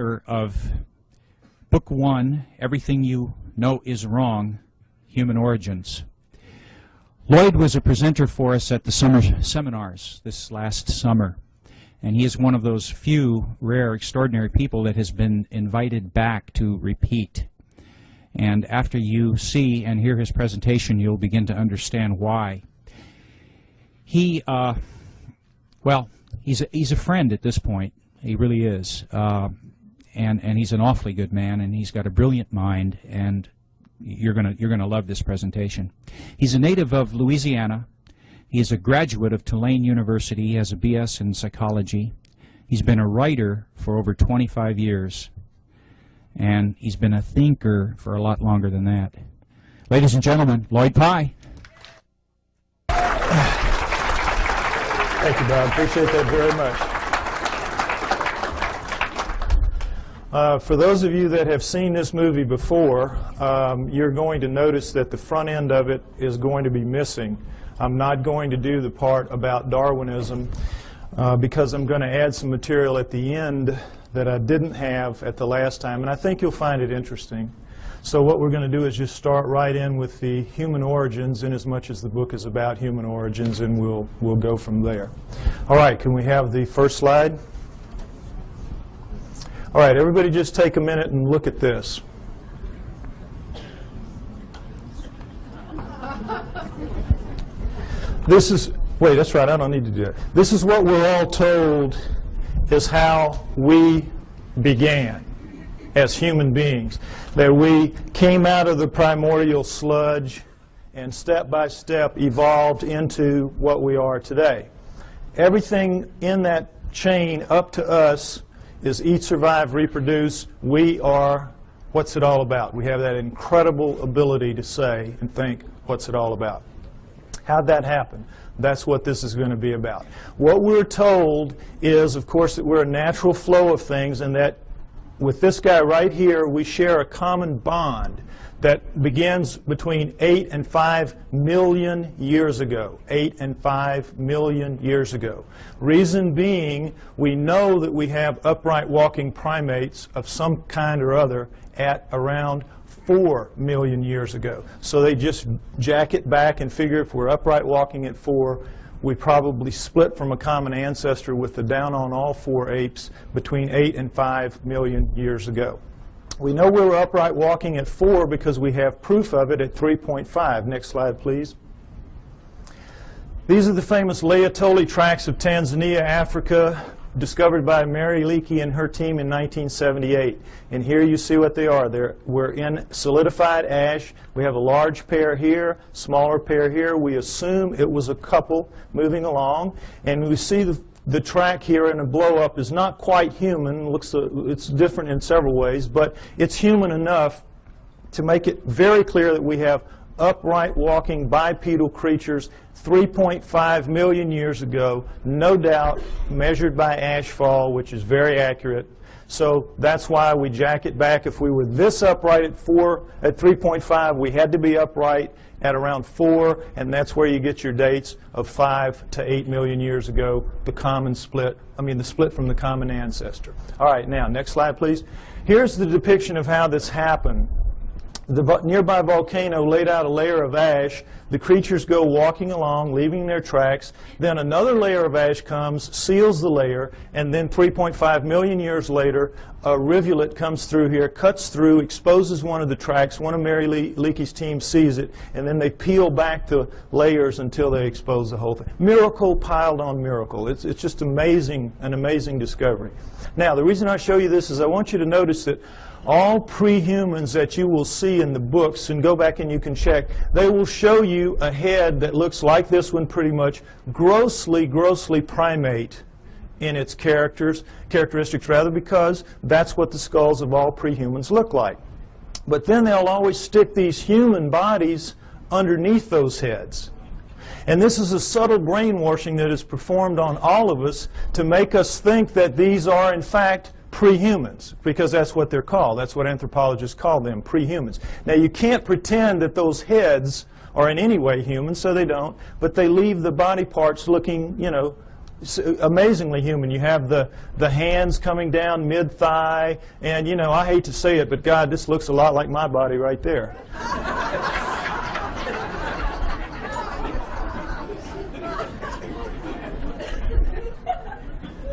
author of Book 1, Everything You Know Is Wrong, Human Origins. Lloyd was a presenter for us at the summer seminars this last summer, and he is one of those few rare, extraordinary people that has been invited back to repeat. And after you see and hear his presentation, you'll begin to understand why. He, well, he's a friend at this point. He really is. And he's an awfully good man, and he's got a brilliant mind, and you're gonna love this presentation. He's a native of Louisiana. He is a graduate of Tulane University. He has a BS in psychology. He's been a writer for over 25 years, and he's been a thinker for a lot longer than that. Ladies and gentlemen, Lloyd Pye. Thank you, Bob. Appreciate that very much. For those of you that have seen this movie before, you're going to notice that the front end of it is going to be missing. I'm not going to do the part about Darwinism because I'm going to add some material at the end that I didn't have at the last time, and I think you'll find it interesting. So what we're going to do is just start right in with the human origins, in as much as the book is about human origins, and we'll go from there. All right, can we have the first slide? All right, everybody just take a minute and look at this. This is, wait, that's right, I don't need to do that. This is what we're all told is how we began as human beings. That we came out of the primordial sludge and step by step evolved into what we are today. Everything in that chain up to us is eat, survive, reproduce. We are, what's it all about? We have that incredible ability to say and think, what's it all about? How'd that happen? That's what this is going to be about. What we're told is, of course, that we're a natural flow of things, and that with this guy right here, we share a common bond that begins between 8 and 5 million years ago. 8 and 5 million years ago. Reason being, we know that we have upright walking primates of some kind or other at around 4 million years ago. So they just jack it back and figure if we're upright walking at 4, we probably split from a common ancestor with the down on all 4 apes between 8 and 5 million years ago. We know we were upright walking at 4 because we have proof of it at 3.5. Next slide, please. These are the famous Laetoli tracts of Tanzania, Africa, discovered by Mary Leakey and her team in 1978. And here you see what they are. We're in solidified ash. We have a large pair here, smaller pair here. We assume it was a couple moving along. And we see the track here in a blow-up is not quite human. It's different in several ways, but it's human enough to make it very clear that we have upright walking bipedal creatures 3.5 million years ago, no doubt, measured by ashfall, which is very accurate. So that's why we jack it back. If we were this upright at 3.5, we had to be upright at around 4, and that's where you get your dates of 5 to 8 million years ago, the split from the common ancestor. All right, now, next slide, please. Here's the depiction of how this happened. The nearby volcano laid out a layer of ash. The creatures go walking along, leaving their tracks. Then another layer of ash comes, seals the layer, and then 3.5 million years later, a rivulet comes through here, cuts through, exposes one of the tracks. One of Mary Leakey's team sees it, and then they peel back the layers until they expose the whole thing. Miracle piled on miracle. It's just amazing, an amazing discovery. Now, the reason I show you this is I want you to notice that all pre-humans that you will see in the books, and go back and you can check, they will show you a head that looks like this one pretty much, grossly primate in its characteristics rather, because that's what the skulls of all pre-humans look like. But then they'll always stick these human bodies underneath those heads. And this is a subtle brainwashing that is performed on all of us to make us think that these are, in fact, pre-humans, because that's what they're called. That's what anthropologists call them, pre-humans. Now, you can't pretend that those heads are in any way human, so they don't, but they leave the body parts looking, amazingly human. You have the hands coming down mid-thigh, and you know, I hate to say it, but God, this looks a lot like my body right there.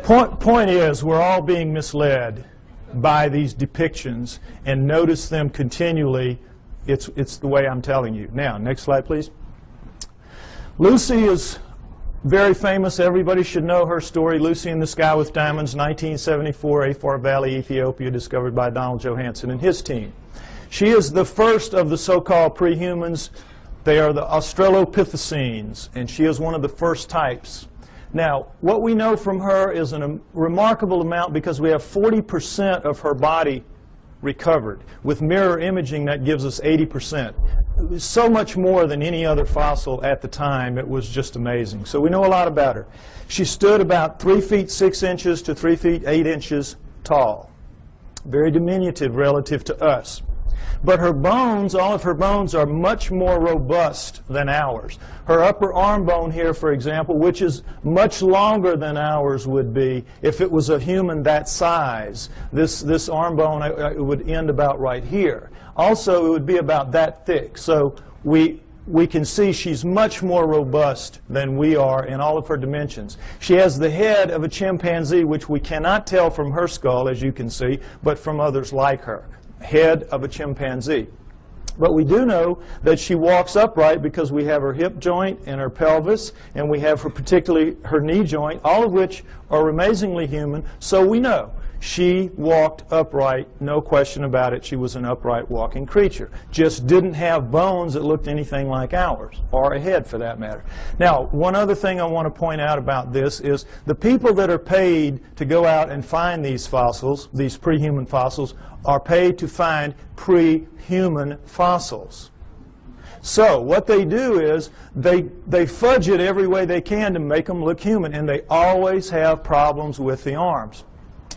Point is, we're all being misled by these depictions, and notice them continually. It's the way I'm telling you. Now, next slide, please. Lucy is very famous. Everybody should know her story. Lucy in the Sky with Diamonds, 1974, Afar Valley, Ethiopia, discovered by Donald Johanson and his team. She is the first of the so-called prehumans. They are the Australopithecines, and she is one of the first types. Now, what we know from her is a remarkable amount, because we have 40% of her body recovered. With mirror imaging, that gives us 80%. So much more than any other fossil at the time. It was just amazing. So we know a lot about her. She stood about 3 feet 6 inches to 3 feet 8 inches tall. Very diminutive relative to us. But her bones, all of her bones, are much more robust than ours. Her upper arm bone here, for example, which is much longer than ours would be if it was a human that size. This arm bone, it would end about right here. Also, it would be about that thick. So we can see she's much more robust than we are in all of her dimensions. She has the head of a chimpanzee, which we cannot tell from her skull, as you can see, but from others like her. Head of a chimpanzee. But we do know that she walks upright because we have her hip joint and her pelvis, and we have particularly her knee joint, all of which are amazingly human. So we know she walked upright, no question about it. She was an upright walking creature. Just didn't have bones that looked anything like ours, or a head for that matter. Now, one other thing I want to point out about this is the people that are paid to go out and find these fossils, these pre-human fossils, are paid to find pre-human fossils. So what they do is they fudge it every way they can to make them look human, and they always have problems with the arms.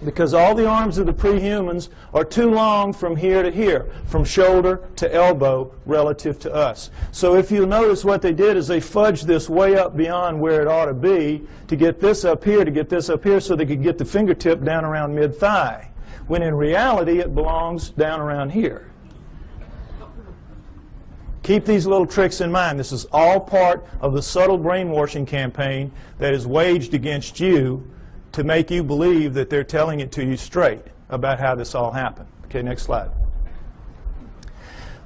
Because all the arms of the pre-humans are too long from here to here, from shoulder to elbow relative to us. So if you'll notice, what they did is they fudged this way up beyond where it ought to be to get this up here, so they could get the fingertip down around mid-thigh, when in reality it belongs down around here. Keep these little tricks in mind. This is all part of the subtle brainwashing campaign that is waged against you to make you believe that they're telling it to you straight about how this all happened. Okay, next slide.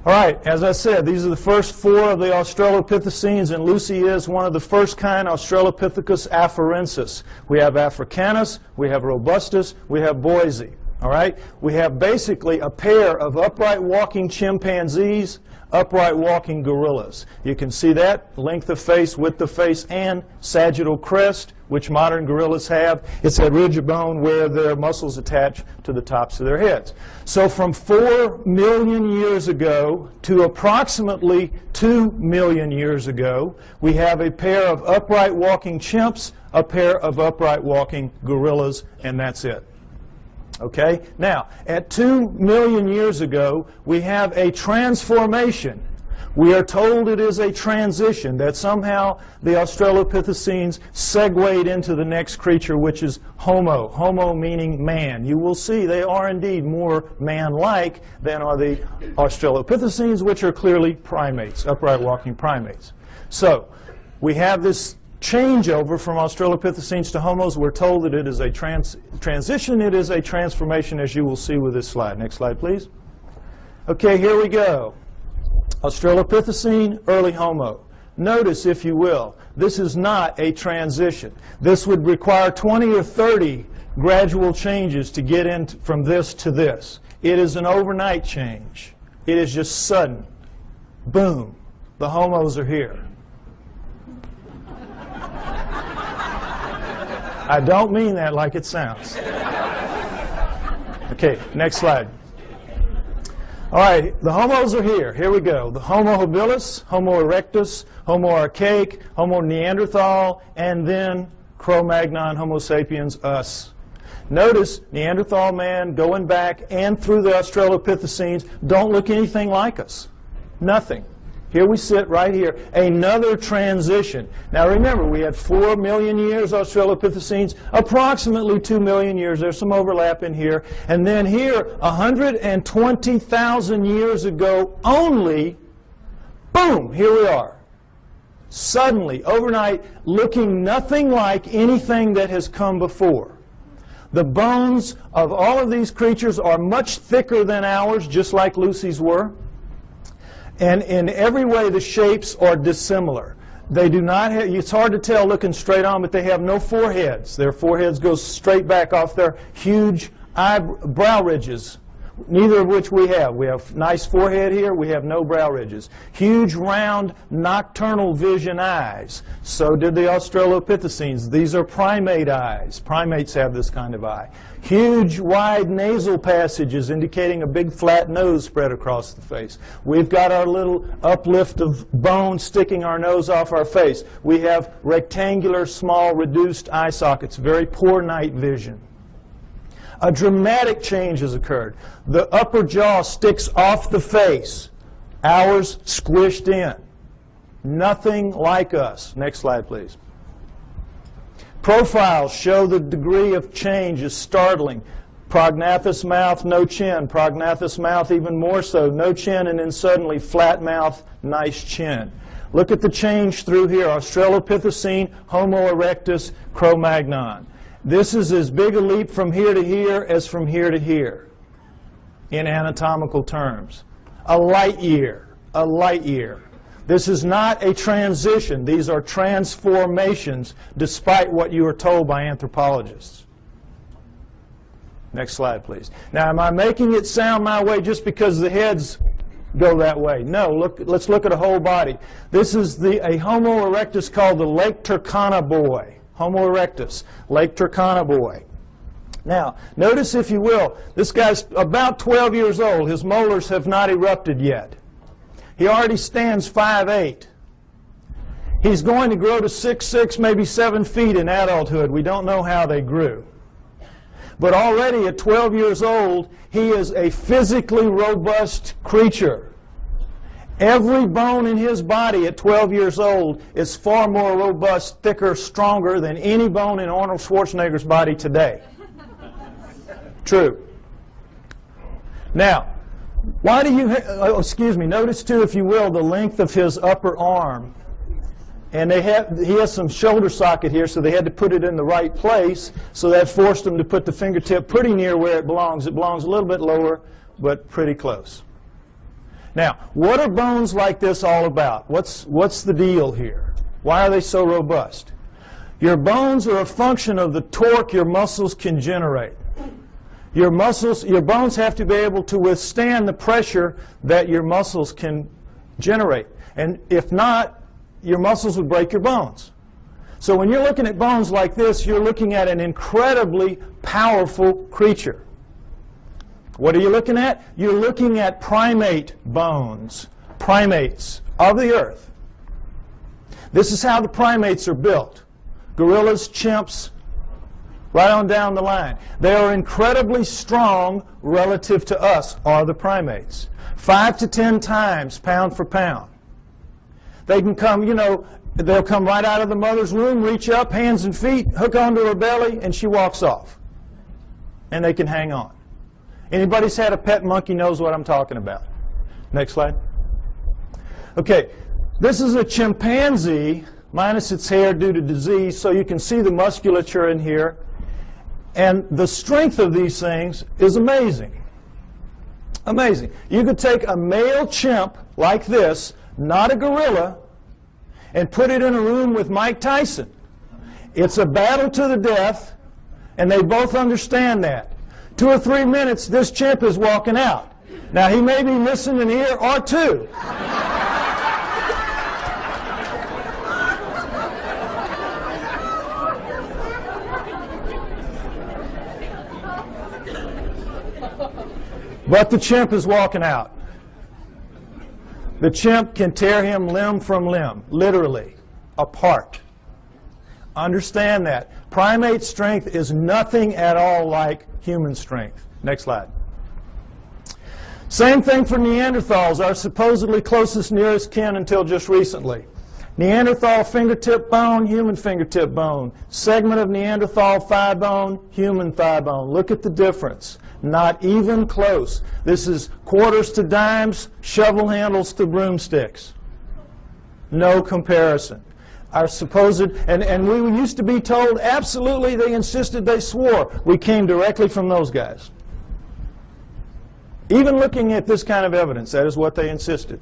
All right, as I said, these are the first 4 of the Australopithecines, and Lucy is one of the first kind, Australopithecus afarensis. We have Africanus, we have Robustus, we have Boise. All right, we have basically a pair of upright walking chimpanzees, upright walking gorillas. You can see that, length of face, width of face, and sagittal crest, which modern gorillas have. It's that ridge of bone where their muscles attach to the tops of their heads. So from 4 million years ago to approximately 2 million years ago, we have a pair of upright walking chimps, a pair of upright walking gorillas, and that's it. Okay? Now, at 2 million years ago, we have a transformation. We are told it is a transition, that somehow the Australopithecines segued into the next creature, which is Homo. Homo meaning man. You will see they are indeed more man-like than are the Australopithecines, which are clearly primates, upright walking primates. So, we have this changeover from Australopithecines to Homos. We're told that it is a transition, it is a transformation, as you will see with this slide. Next slide, please. Okay, here we go. Australopithecine, early Homo. Notice, if you will, this is not a transition. This would require 20 or 30 gradual changes to get in from this to this. It is an overnight change. It is just sudden. Boom. The Homos are here. I don't mean that like it sounds. Okay, next slide. All right, the Homos are here. Here we go. The Homo habilis, Homo erectus, Homo archaic, Homo neanderthal, and then Cro-Magnon, Homo sapiens, us. Notice Neanderthal man going back and through the Australopithecines don't look anything like us. Nothing. Here we sit right here, another transition. Now remember, we had 4 million years, Australopithecines, approximately 2 million years. There's some overlap in here. And then here, 120,000 years ago only, boom, here we are. Suddenly, overnight, looking nothing like anything that has come before. The bones of all of these creatures are much thicker than ours, just like Lucy's were. And in every way, the shapes are dissimilar. They do not have, it's hard to tell looking straight on, but they have no foreheads. Their foreheads go straight back off their huge brow ridges, neither of which we have. We have nice forehead here. We have no brow ridges. Huge, round, nocturnal vision eyes. So did the Australopithecines. These are primate eyes. Primates have this kind of eye. Huge, wide nasal passages indicating a big flat nose spread across the face. We've got our little uplift of bone sticking our nose off our face. We have rectangular, small, reduced eye sockets, very poor night vision. A dramatic change has occurred. The upper jaw sticks off the face. Ours squished in. Nothing like us. Next slide, please. Profiles show the degree of change is startling. Prognathous mouth, no chin. Prognathous mouth even more so. No chin, and then suddenly flat mouth, nice chin. Look at the change through here. Australopithecine, Homo erectus, Cro-Magnon. This is as big a leap from here to here as from here to here in anatomical terms. A light year. A light year. This is not a transition. These are transformations, despite what you are told by anthropologists. Next slide, please. Now, am I making it sound my way just because the heads go that way? No, let's look at a whole body. This is a Homo erectus called the Lake Turkana boy. Homo erectus, Lake Turkana boy. Now, notice, if you will, this guy's about 12 years old. His molars have not erupted yet. He already stands 5'8". He's going to grow to 6'6", maybe 7 feet in adulthood. We don't know how they grew. But already at 12 years old, he is a physically robust creature. Every bone in his body at 12 years old is far more robust, thicker, stronger than any bone in Arnold Schwarzenegger's body today. True. Now, why do you, notice too, if you will, the length of his upper arm. And he has some shoulder socket here, so they had to put it in the right place, so that forced them to put the fingertip pretty near where it belongs. It belongs a little bit lower, but pretty close. Now, what are bones like this all about? What's the deal here? Why are they so robust? Your bones are a function of the torque your muscles can generate. Your bones have to be able to withstand the pressure that your muscles can generate. And if not, your muscles would break your bones. So when you're looking at bones like this, you're looking at an incredibly powerful creature. What are you looking at? You're looking at primate bones, primates of the earth. This is how the primates are built. Gorillas, chimps, right on down the line. They are incredibly strong relative to us, are the primates. 5 to 10 times pound for pound. They can come, they'll come right out of the mother's womb, reach up, hands and feet, hook onto her belly, and she walks off. And they can hang on. Anybody's had a pet monkey knows what I'm talking about. Next slide. Okay, this is a chimpanzee minus its hair due to disease, so you can see the musculature in here. And the strength of these things is amazing. Amazing. You could take a male chimp like this, not a gorilla, and put it in a room with Mike Tyson. It's a battle to the death, and they both understand that. 2 or 3 minutes, this chimp is walking out. Now, he may be missing an ear or two. But the chimp is walking out. The chimp can tear him limb from limb, literally, apart. Understand that. Primate strength is nothing at all like human strength. Next slide. Same thing for Neanderthals, our supposedly closest nearest kin until just recently. Neanderthal fingertip bone, human fingertip bone. Segment of Neanderthal thigh bone, human thigh bone. Look at the difference. Not even close. This is quarters to dimes, shovel handles to broomsticks. No comparison. Our supposed, and we used to be told absolutely, they insisted, they swore. We came directly from those guys. Even looking at this kind of evidence, that is what they insisted.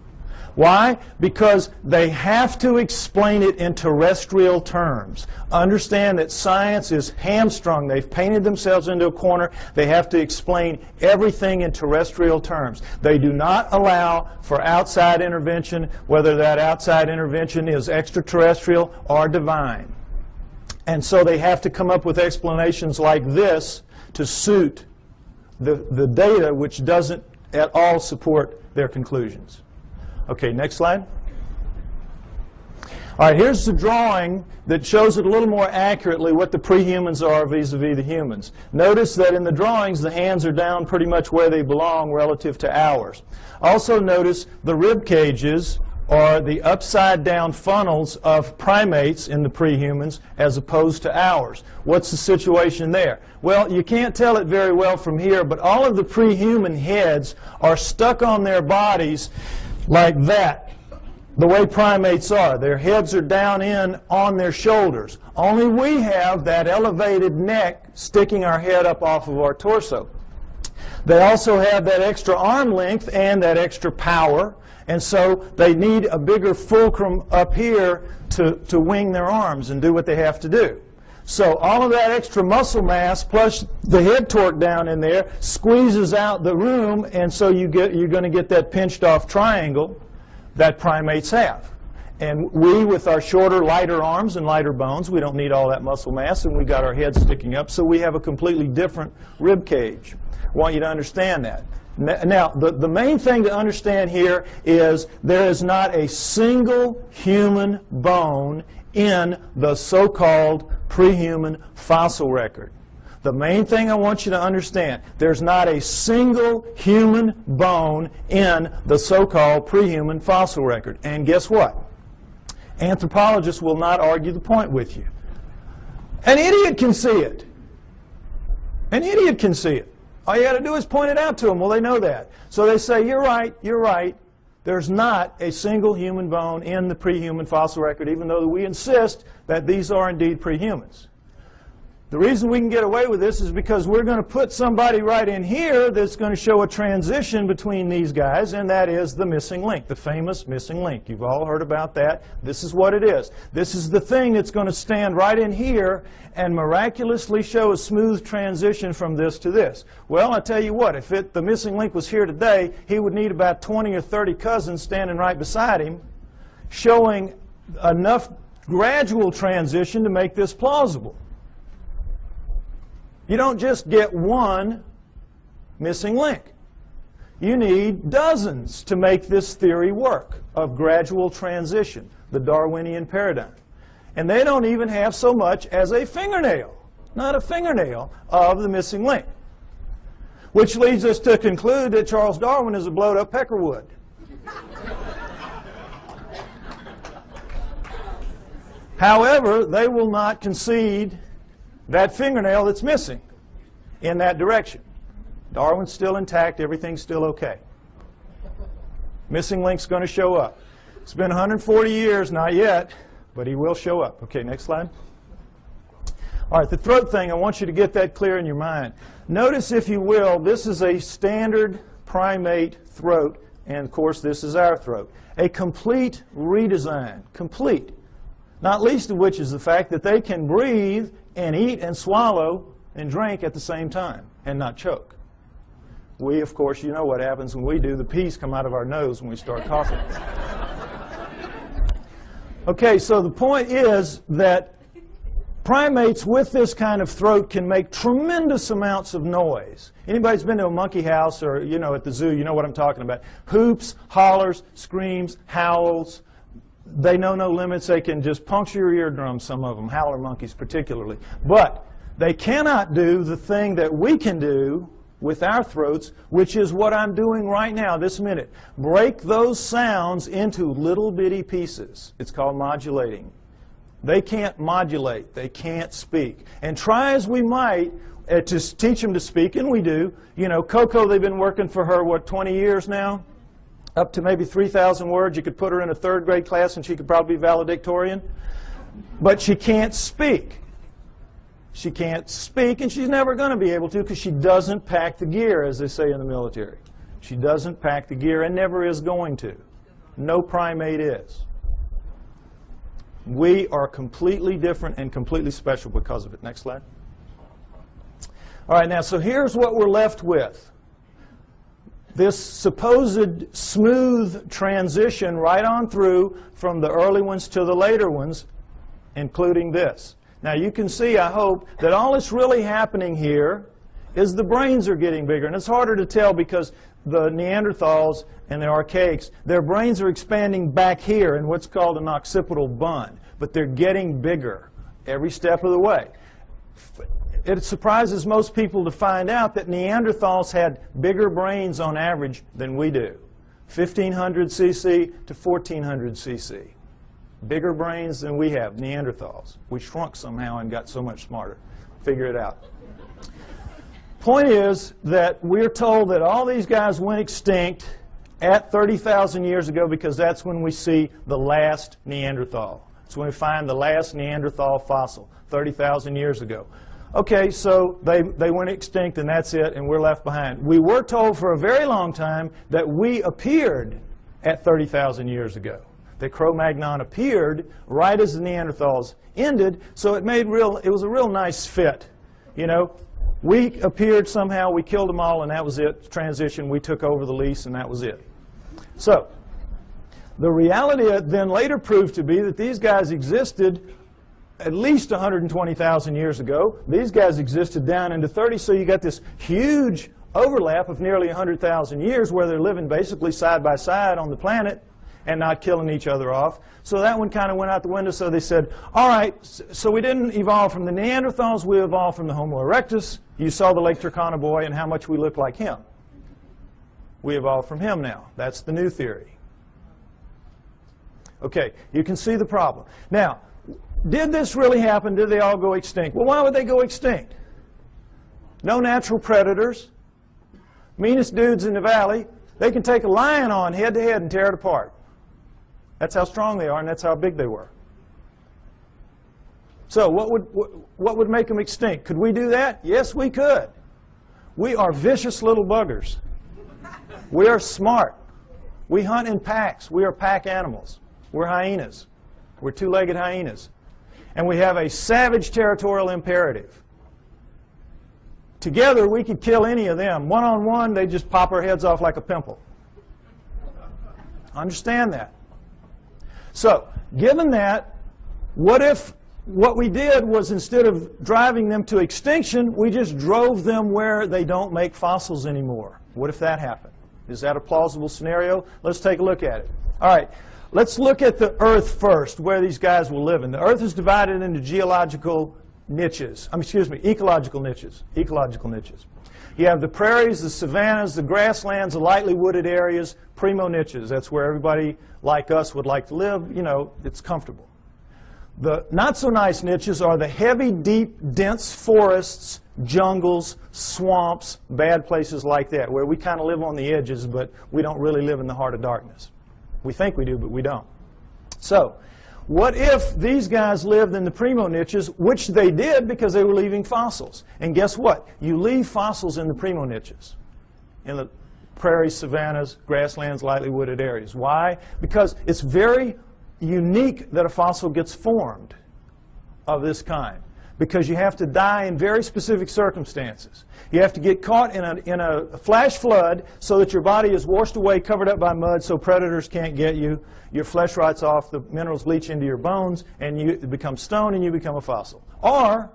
Why? Because they have to explain it in terrestrial terms. Understand that science is hamstrung. They've painted themselves into a corner. They have to explain everything in terrestrial terms. They do not allow for outside intervention, whether that outside intervention is extraterrestrial or divine. And so they have to come up with explanations like this to suit the data, which doesn't at all support their conclusions. Okay, next slide. All right, here's the drawing that shows it a little more accurately what the prehumans are vis-a-vis the humans. Notice that in the drawings the hands are down pretty much where they belong relative to ours. Also notice the rib cages are the upside down funnels of primates in the prehumans as opposed to ours. What's the situation there? Well, you can't tell it very well from here, but all of the prehuman heads are stuck on their bodies like that, the way primates are. Their heads are down in on their shoulders. Only we have that elevated neck sticking our head up off of our torso. They also have that extra arm length and that extra power, and so they need a bigger fulcrum up here to wing their arms and do what they have to do. So all of that extra muscle mass plus the head torque down in there squeezes out the room, and so you're going to get that pinched off triangle that primates have. And we, with our shorter, lighter arms and lighter bones, we don't need all that muscle mass, and we got our heads sticking up, so we have a completely different rib cage. I want you to understand that. Now, the main thing to understand here is there is not a single human bone in the so-called prehuman fossil record. The main thing I want you to understand, there's not a single human bone in the so-called prehuman fossil record. And guess what? Anthropologists will not argue the point with you. An idiot can see it. An idiot can see it. All you got to do is point it out to them. Well, they know that. So they say, you're right, you're right. There's not a single human bone in the prehuman fossil record, even though we insist that these are indeed prehumans. The reason we can get away with this is because we're going to put somebody right in here that's going to show a transition between these guys, and that is the missing link, the famous missing link. You've all heard about that. This is what it is. This is the thing that's going to stand right in here and miraculously show a smooth transition from this to this. Well, I tell you what, if the missing link was here today, he would need about 20 or 30 cousins standing right beside him, showing enough gradual transition to make this plausible. You don't just get one missing link. You need dozens to make this theory work of gradual transition, the Darwinian paradigm. And they don't even have so much as a fingernail, not a fingernail, of the missing link. Which leads us to conclude that Charles Darwin is a blowed-up peckerwood. However, they will not concede that fingernail that's missing in that direction. Darwin's still intact, everything's still okay. Missing link's going to show up. It's been 140 years, not yet, but he will show up. Okay, next slide. All right, the throat thing, I want you to get that clear in your mind. Notice, if you will, this is a standard primate throat, and of course this is our throat. A complete redesign, complete. Not least of which is the fact that they can breathe and eat and swallow and drink at the same time and not choke. We, of course, you know what happens when we do. The peas come out of our nose when we start coughing. Okay, so the point is that primates with this kind of throat can make tremendous amounts of noise. Anybody's been to a monkey house or, you know, at the zoo, you know what I'm talking about. Hoops, hollers, screams, howls. They know no limits. They can just puncture your eardrums, some of them, howler monkeys particularly. But they cannot do the thing that we can do with our throats, which is what I'm doing right now, this minute. Break those sounds into little bitty pieces. It's called modulating. They can't modulate. They can't speak. And try as we might to teach them to speak, and we do. You know, Coco, they've been working for her, what, 20 years now? Up to maybe 3,000 words. You could put her in a third grade class and she could probably be valedictorian. But she can't speak. She can't speak, and she's never going to be able to because she doesn't pack the gear, as they say in the military. She doesn't pack the gear and never is going to. No primate is. We are completely different and completely special because of it. Next slide. All right, now, so here's what we're left with. This supposed smooth transition right on through from the early ones to the later ones, including this. Now, you can see, I hope, that all that's really happening here is the brains are getting bigger. And it's harder to tell because the Neanderthals and the archaics, their brains are expanding back here in what's called an occipital bund. But they're getting bigger every step of the way. It surprises most people to find out that Neanderthals had bigger brains on average than we do. 1,500 cc to 1,400 cc. Bigger brains than we have, Neanderthals. We shrunk somehow and got so much smarter. Figure it out. Point is that we're told that all these guys went extinct at 30,000 years ago because that's when we see the last Neanderthal. It's when we find the last Neanderthal fossil, 30,000 years ago. Okay, so they went extinct and that's it, and we're left behind. We were told for a very long time that we appeared at 30,000 years ago. The Cro-Magnon appeared right as the Neanderthals ended, so it was a real nice fit. You know, we appeared somehow, we killed them all, and that was it. Transition, we took over the lease, and that was it. So, the reality then later proved to be that these guys existed at least 120,000 years ago. These guys existed down into 30, so you got this huge overlap of nearly 100,000 years where they're living basically side by side on the planet and not killing each other off. So that one kind of went out the window, so they said, all right, so we didn't evolve from the Neanderthals, we evolved from the Homo erectus. You saw the Lake Turkana boy and how much we look like him. We evolved from him now. That's the new theory. Okay, you can see the problem. Now, did this really happen? Did they all go extinct? Well, why would they go extinct? No natural predators. Meanest dudes in the valley. They can take a lion on head to head and tear it apart. That's how strong they are, and that's how big they were. So what would make them extinct? Could we do that? Yes, we could. We are vicious little buggers. We are smart. We hunt in packs. We are pack animals. We're hyenas. We're two-legged hyenas. And we have a savage territorial imperative. Together, we could kill any of them. One-on-one, they just pop our heads off like a pimple. Understand that. So, given that, what if what we did was instead of driving them to extinction, we just drove them where they don't make fossils anymore? What if that happened? Is that a plausible scenario? Let's take a look at it. All right. Let's look at the Earth first, where these guys will live in. The Earth is divided into ecological niches. Ecological niches. You have the prairies, the savannas, the grasslands, the lightly wooded areas, primo niches. That's where everybody like us would like to live. You know, it's comfortable. The not so nice niches are the heavy, deep, dense forests, jungles, swamps, bad places like that, where we kind of live on the edges, but we don't really live in the heart of darkness. We think we do, but we don't. So, what if these guys lived in the primo niches, which they did because they were leaving fossils? And guess what? You leave fossils in the primo niches, in the prairies, savannas, grasslands, lightly wooded areas. Why? Because it's very unique that a fossil gets formed of this kind, because you have to die in very specific circumstances. You have to get caught in a flash flood so that your body is washed away, covered up by mud, so predators can't get you. Your flesh rots off, the minerals leach into your bones, and you become stone and you become a fossil. Or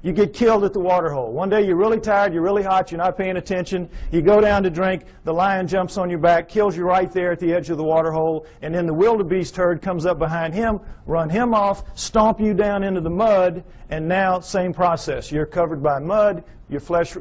you get killed at the water hole. One day you're really tired, you're really hot, you're not paying attention, you go down to drink, the lion jumps on your back, kills you right there at the edge of the water hole, and then the wildebeest herd comes up behind him, run him off, stomp you down into the mud, and now same process. You're covered by mud, your flesh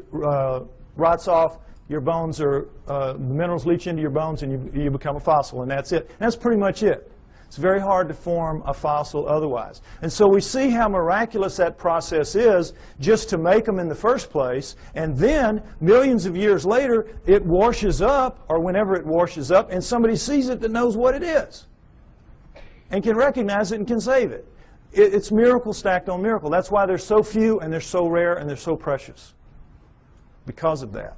rots off, your bones are, the minerals leach into your bones, and you become a fossil, and that's it. And that's pretty much it. It's very hard to form a fossil otherwise. And so we see how miraculous that process is just to make them in the first place, and then millions of years later it washes up, or whenever it washes up, and somebody sees it that knows what it is and can recognize it and can save it. It's miracle stacked on miracle. That's why they're so few and they're so rare and they're so precious, because of that.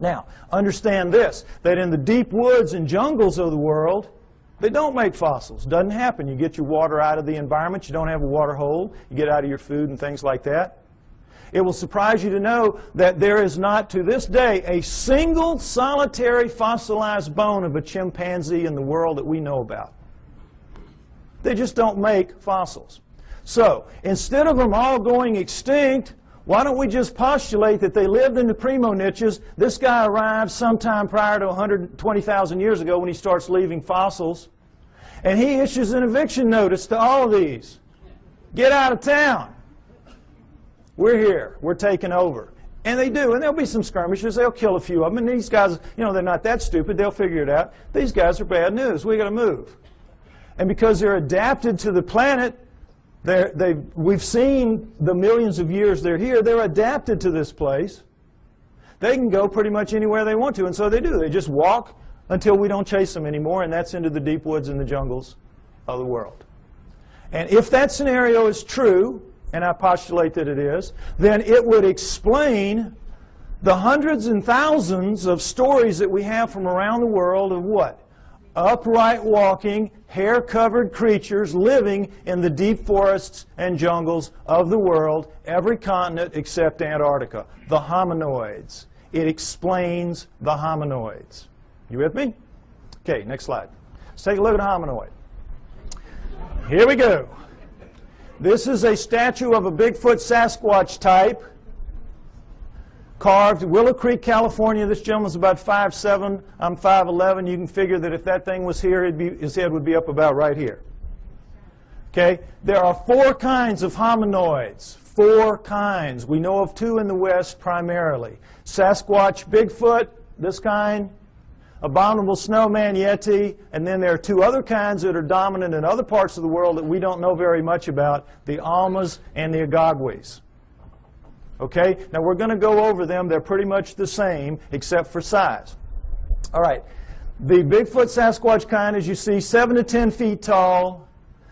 Now, understand this, that in the deep woods and jungles of the world, they don't make fossils. Doesn't happen. You get your water out of the environment. You don't have a water hole. You get out of your food and things like that. It will surprise you to know that there is not, to this day, a single solitary fossilized bone of a chimpanzee in the world that we know about. They just don't make fossils. So, instead of them all going extinct, why don't we just postulate that they lived in the primo niches? This guy arrived sometime prior to 120,000 years ago when he starts leaving fossils. And he issues an eviction notice to all of these. Get out of town. We're here. We're taking over. And they do. And there'll be some skirmishes. They'll kill a few of them. And these guys, you know, they're not that stupid. They'll figure it out. These guys are bad news. We got to move. And because they're adapted to the planet, we've seen the millions of years they're here. They're adapted to this place. They can go pretty much anywhere they want to, and so they do. They just walk until we don't chase them anymore, and that's into the deep woods and the jungles of the world. And if that scenario is true, and I postulate that it is, then it would explain the hundreds and thousands of stories that we have from around the world of what? Upright walking, hair-covered creatures living in the deep forests and jungles of the world, every continent except Antarctica. The hominoids. It explains the hominoids. You with me? Okay, next slide. Let's take a look at a hominoid. Here we go. This is a statue of a Bigfoot Sasquatch type, carved, Willow Creek, California. This gentleman's about 5'7". I'm 5'11". You can figure that if that thing was here, his head would be up about right here. Okay? There are 4 kinds of hominoids. 4 kinds. We know of 2 in the West primarily. Sasquatch, Bigfoot, this kind. Abominable snowman, Yeti. And then there are 2 other kinds that are dominant in other parts of the world that we don't know very much about. The Almas and the Agagwis. Okay? Now we're going to go over them. They're pretty much the same except for size. All right. The Bigfoot Sasquatch kind, as you see, 7 to 10 feet tall,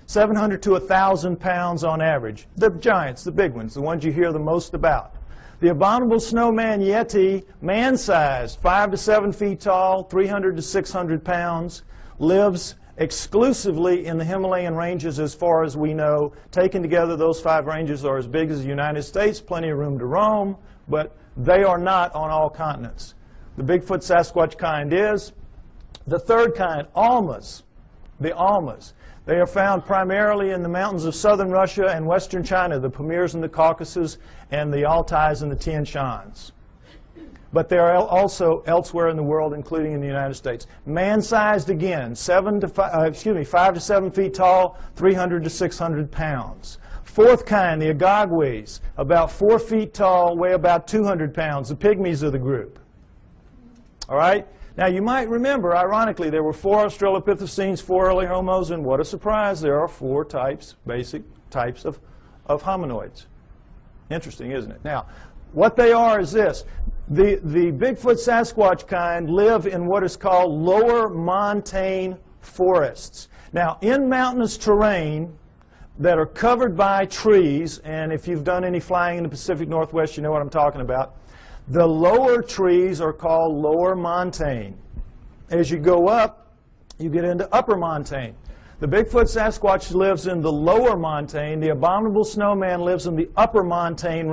700 to 1,000 pounds on average. The giants, the big ones, the ones you hear the most about. The Abominable Snowman Yeti, man-sized, 5 to 7 feet tall, 300 to 600 pounds, lives exclusively in the Himalayan ranges as far as we know. Taken together, those 5 ranges are as big as the United States, plenty of room to roam, but they are not on all continents. The Bigfoot Sasquatch kind is. The third kind, Almas. The Almas. They are found primarily in the mountains of southern Russia and western China, the Pamirs and the Caucasus, and the Altais and the Tian Shans. But they are also elsewhere in the world, including in the United States. Man-sized again, 5 to 7 feet tall, 300 to 600 pounds. Fourth kind, the Agagwis, about 4 feet tall, weigh about 200 pounds, the pygmies of the group. All right? Now, you might remember, ironically, there were 4 Australopithecines, 4 early Homos, and what a surprise, there are 4 types, basic types of hominoids. Interesting, isn't it? Now, what they are is this. The Bigfoot Sasquatch kind live in what is called lower montane forests. Now, in mountainous terrain that are covered by trees, and if you've done any flying in the Pacific Northwest, you know what I'm talking about. The lower trees are called lower montane. As you go up, you get into upper montane. The Bigfoot Sasquatch lives in the lower montane. The Abominable Snowman lives in the upper montane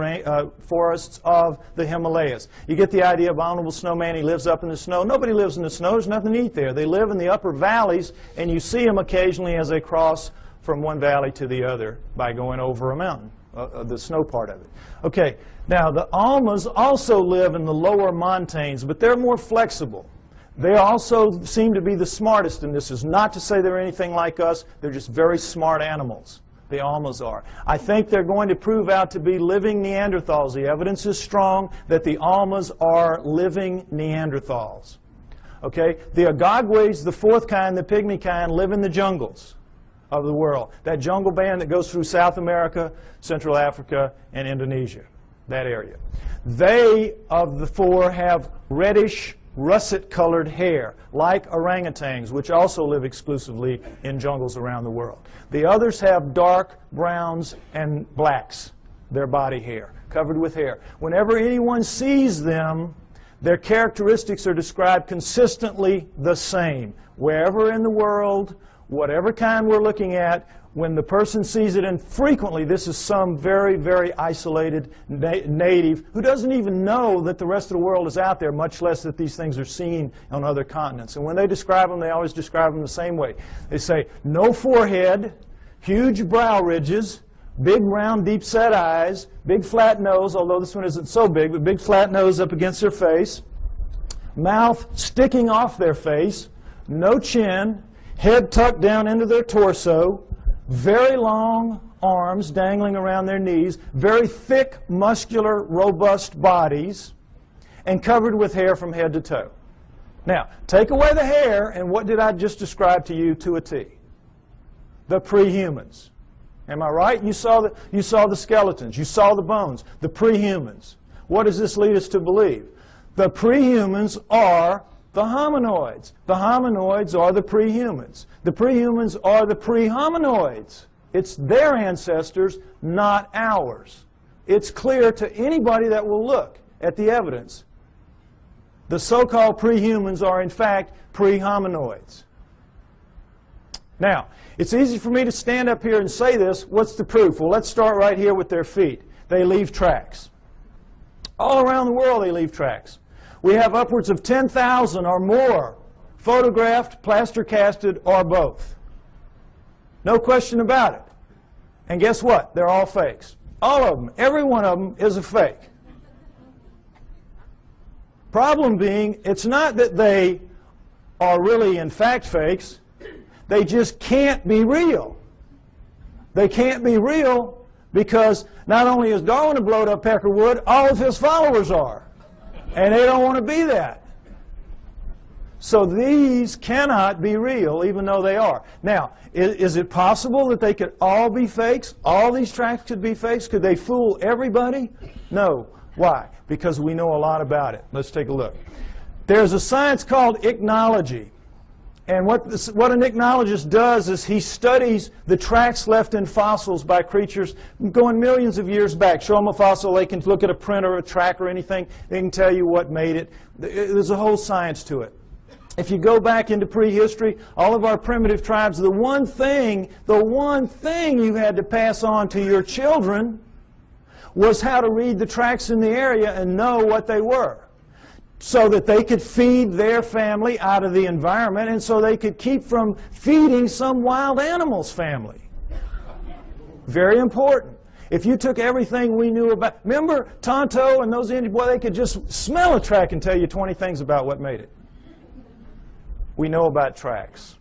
forests of the Himalayas. You get the idea, Abominable Snowman, he lives up in the snow. Nobody lives in the snow. There's nothing to eat there. They live in the upper valleys, and you see them occasionally as they cross from one valley to the other by going over a mountain, the snow part of it. Okay, now the Almas also live in the lower montanes, but they're more flexible. They also seem to be the smartest, and this is not to say they're anything like us. They're just very smart animals. The Almas are. I think they're going to prove out to be living Neanderthals. The evidence is strong that the Almas are living Neanderthals. Okay? The Agogwes, the fourth kind, the pygmy kind, live in the jungles of the world. That jungle band that goes through South America, Central Africa, and Indonesia. That area. They, of the four, have reddish, russet-colored hair, like orangutans, which also live exclusively in jungles around the world. The others have dark browns and blacks, their body hair, covered with hair. Whenever anyone sees them, their characteristics are described consistently the same. Wherever in the world, whatever kind we're looking at, when the person sees it, and frequently this is some very, very isolated native who doesn't even know that the rest of the world is out there, much less that these things are seen on other continents. And when they describe them, they always describe them the same way. They say, no forehead, huge brow ridges, big round deep set eyes, big flat nose, although this one isn't so big, but big flat nose up against their face, mouth sticking off their face, no chin, head tucked down into their torso, very long arms dangling around their knees, very thick, muscular, robust bodies, and covered with hair from head to toe. Now, take away the hair, and what did I just describe to you to a T? The pre-humans. Am I right? You saw the skeletons. You saw the bones. The pre-humans. What does this lead us to believe? The pre-humans are the hominoids. The hominoids are the pre-humans. The pre-humans are the pre-hominoids. It's their ancestors, not ours. It's clear to anybody that will look at the evidence. The so-called pre-humans are, in fact, pre-hominoids. Now, it's easy for me to stand up here and say this. What's the proof? Well, let's start right here with their feet. They leave tracks. All around the world, they leave tracks. We have upwards of 10,000 or more photographed, plaster casted, or both. No question about it. And guess what? They're all fakes. All of them. Every one of them is a fake. Problem being, it's not that they are really in fact fakes. They just can't be real. They can't be real because not only is Darwin a blowed up peckerwood, all of his followers are. And they don't want to be that. So these cannot be real, even though they are. Now, is it possible that they could all be fakes? All these tracks could be fakes? Could they fool everybody? No. Why? Because we know a lot about it. Let's take a look. There's a science called ichnology. And what an ichnologist does is he studies the tracks left in fossils by creatures going millions of years back. Show them a fossil, they can look at a print or a track or anything, they can tell you what made it. There's a whole science to it. If you go back into prehistory, all of our primitive tribes, the one thing you had to pass on to your children was how to read the tracks in the area and know what they were, so that they could feed their family out of the environment and so they could keep from feeding some wild animal's family. Very important. If you took everything we knew about, remember Tonto and those Indians, boy, they could just smell a track and tell you 20 things about what made it. We know about tracks.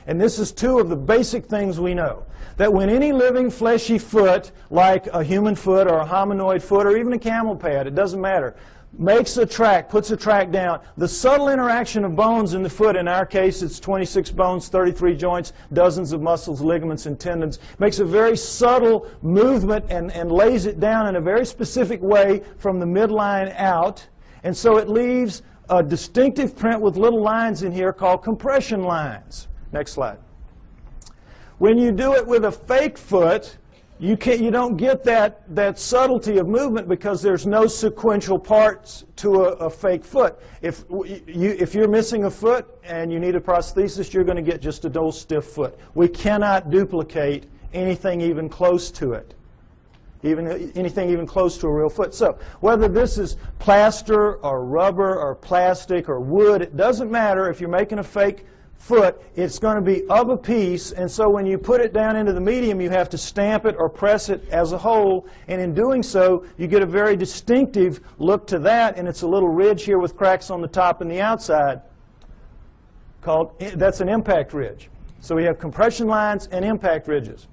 And this is two of the basic things we know. That when any living fleshy foot, like a human foot or a hominoid foot or even a camel pad, it doesn't matter, makes a track, puts a track down, the subtle interaction of bones in the foot, in our case it's 26 bones, 33 joints, dozens of muscles, ligaments, and tendons, makes a very subtle movement and lays it down in a very specific way from the midline out. And so it leaves a distinctive print with little lines in here called compression lines. Next slide. When you do it with a fake foot, you don't get that subtlety of movement because there's no sequential parts to a fake foot. If you're missing a foot and you need a prosthesis, you're going to get just a dull, stiff foot. We cannot duplicate anything even close to it. Anything even close to a real foot. So whether this is plaster or rubber or plastic or wood, it doesn't matter. If you're making a fake foot, it's going to be of a piece, and so when you put it down into the medium, you have to stamp it or press it as a whole, and in doing so, you get a very distinctive look to that, and it's a little ridge here with cracks on the top and the outside that's an impact ridge. So we have compression lines and impact ridges.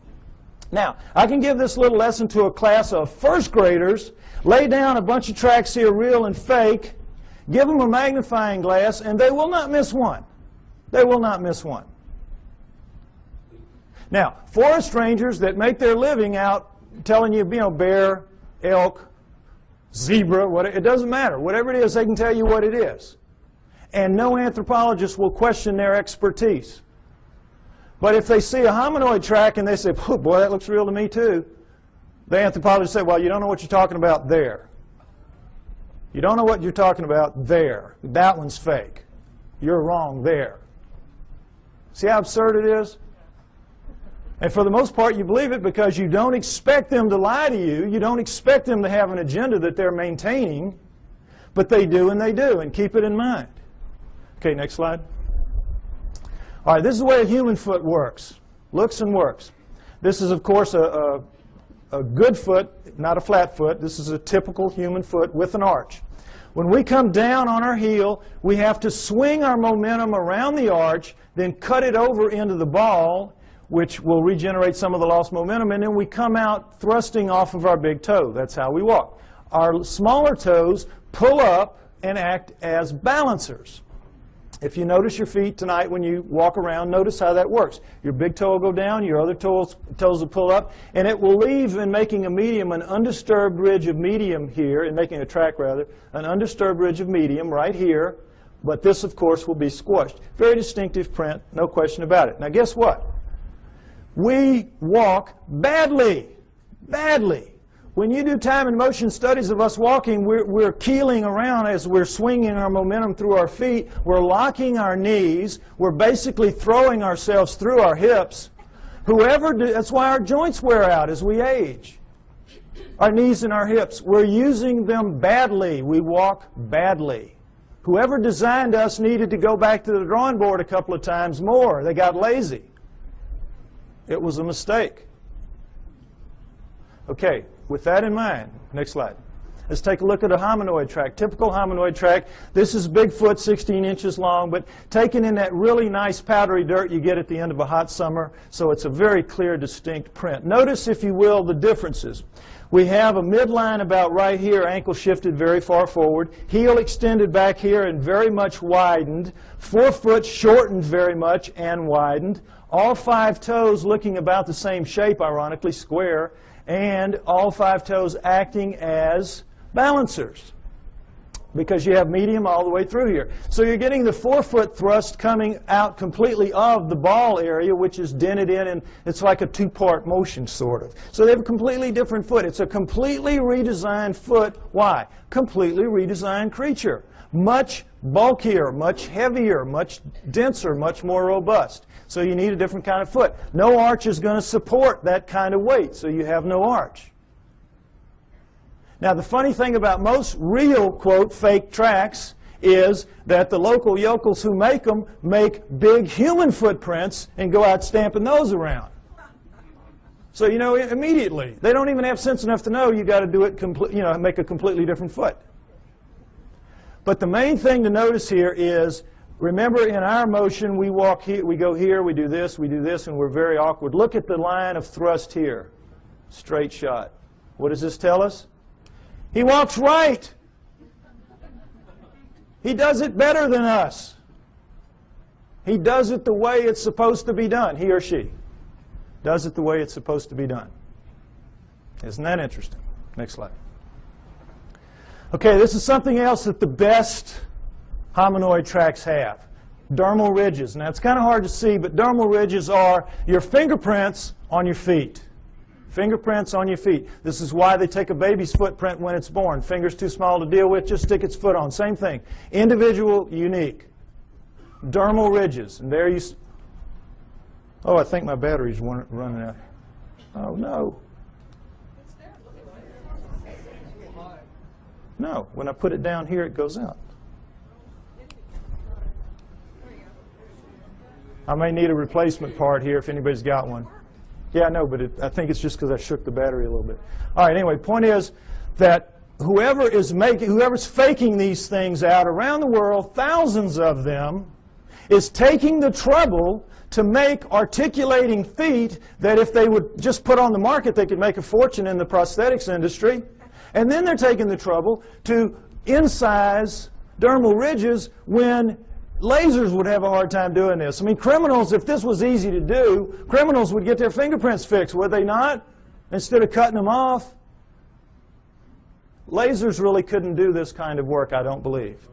Now, I can give this little lesson to a class of first graders, lay down a bunch of tracks here, real and fake, give them a magnifying glass, and they will not miss one. They will not miss one. Now, forest rangers that make their living out telling you, bear, elk, zebra, it doesn't matter. Whatever it is, they can tell you what it is. And no anthropologist will question their expertise. But if they see a hominoid track and they say, oh, boy, that looks real to me too, the anthropologist say, well, you don't know what you're talking about there. You don't know what you're talking about there. That one's fake. You're wrong there. See how absurd it is? And for the most part, you believe it because you don't expect them to lie to you. You don't expect them to have an agenda that they're maintaining. But they do, and keep it in mind. Okay, next slide. All right, this is the way a human foot works. Looks and works. This is, of course, a good foot, not a flat foot. This is a typical human foot with an arch. When we come down on our heel, we have to swing our momentum around the arch, then cut it over into the ball, which will regenerate some of the lost momentum, and then we come out thrusting off of our big toe. That's how we walk. Our smaller toes pull up and act as balancers. If you notice your feet tonight when you walk around, notice how that works. Your big toe will go down, your other toes will pull up, and it will leave in making a medium, an undisturbed ridge of medium here, in making a track rather, an undisturbed ridge of medium right here, but this, of course, will be squashed. Very distinctive print, no question about it. Now, guess what? We walk badly, badly. When you do time and motion studies of us walking, we're keeling around as we're swinging our momentum through our feet. We're locking our knees. We're basically throwing ourselves through our hips. That's why our joints wear out as we age. Our knees and our hips. We're using them badly. We walk badly. Whoever designed us needed to go back to the drawing board a couple of times more. They got lazy. It was a mistake. Okay, with that in mind, next slide. Let's take a look at a hominoid track, typical hominoid track. This is Bigfoot, 16 inches long, but taken in that really nice powdery dirt you get at the end of a hot summer, so it's a very clear, distinct print. Notice, if you will, the differences. We have a midline about right here, ankle shifted very far forward, heel extended back here and very much widened, forefoot shortened very much and widened, all 5 toes looking about the same shape, ironically, square, and all 5 toes acting as balancers because you have medium all the way through here. So you're getting the forefoot thrust coming out completely of the ball area, which is dented in, and it's like a 2-part motion, sort of. So they have a completely different foot. It's a completely redesigned foot. Why? Completely redesigned creature. Much bulkier, much heavier, much denser, much more robust. So you need a different kind of foot. No arch is going to support that kind of weight, so you have no arch. Now, the funny thing about most real, quote, fake tracks is that the local yokels who make them make big human footprints and go out stamping those around. So, you know, immediately, they don't even have sense enough to know you got to do it, make a completely different foot. But the main thing to notice here is, remember, in our motion, we walk here, we go here, we do this, and we're very awkward. Look at the line of thrust here. Straight shot. What does this tell us? He walks right. He does it better than us. He does it the way it's supposed to be done. He or she does it the way it's supposed to be done. Isn't that interesting? Next slide. Okay, this is something else that the best hominoid tracks have. Dermal ridges. Now, it's kind of hard to see, but dermal ridges are your fingerprints on your feet. Fingerprints on your feet. This is why they take a baby's footprint when it's born. Finger's too small to deal with, just stick its foot on. Same thing. Individual, unique. Dermal ridges. And there you... Oh, I think my battery's running out. Oh, no. No, when I put it down here, it goes out. I may need a replacement part here if anybody's got one. Yeah, I know, but I think it's just because I shook the battery a little bit. All right, anyway, point is that whoever's faking these things out around the world, thousands of them, is taking the trouble to make articulating feet that if they would just put on the market, they could make a fortune in the prosthetics industry. And then they're taking the trouble to incise dermal ridges when lasers would have a hard time doing this. I mean, criminals, if this was easy to do, criminals would get their fingerprints fixed, would they not? Instead of cutting them off. Lasers really couldn't do this kind of work, I don't believe.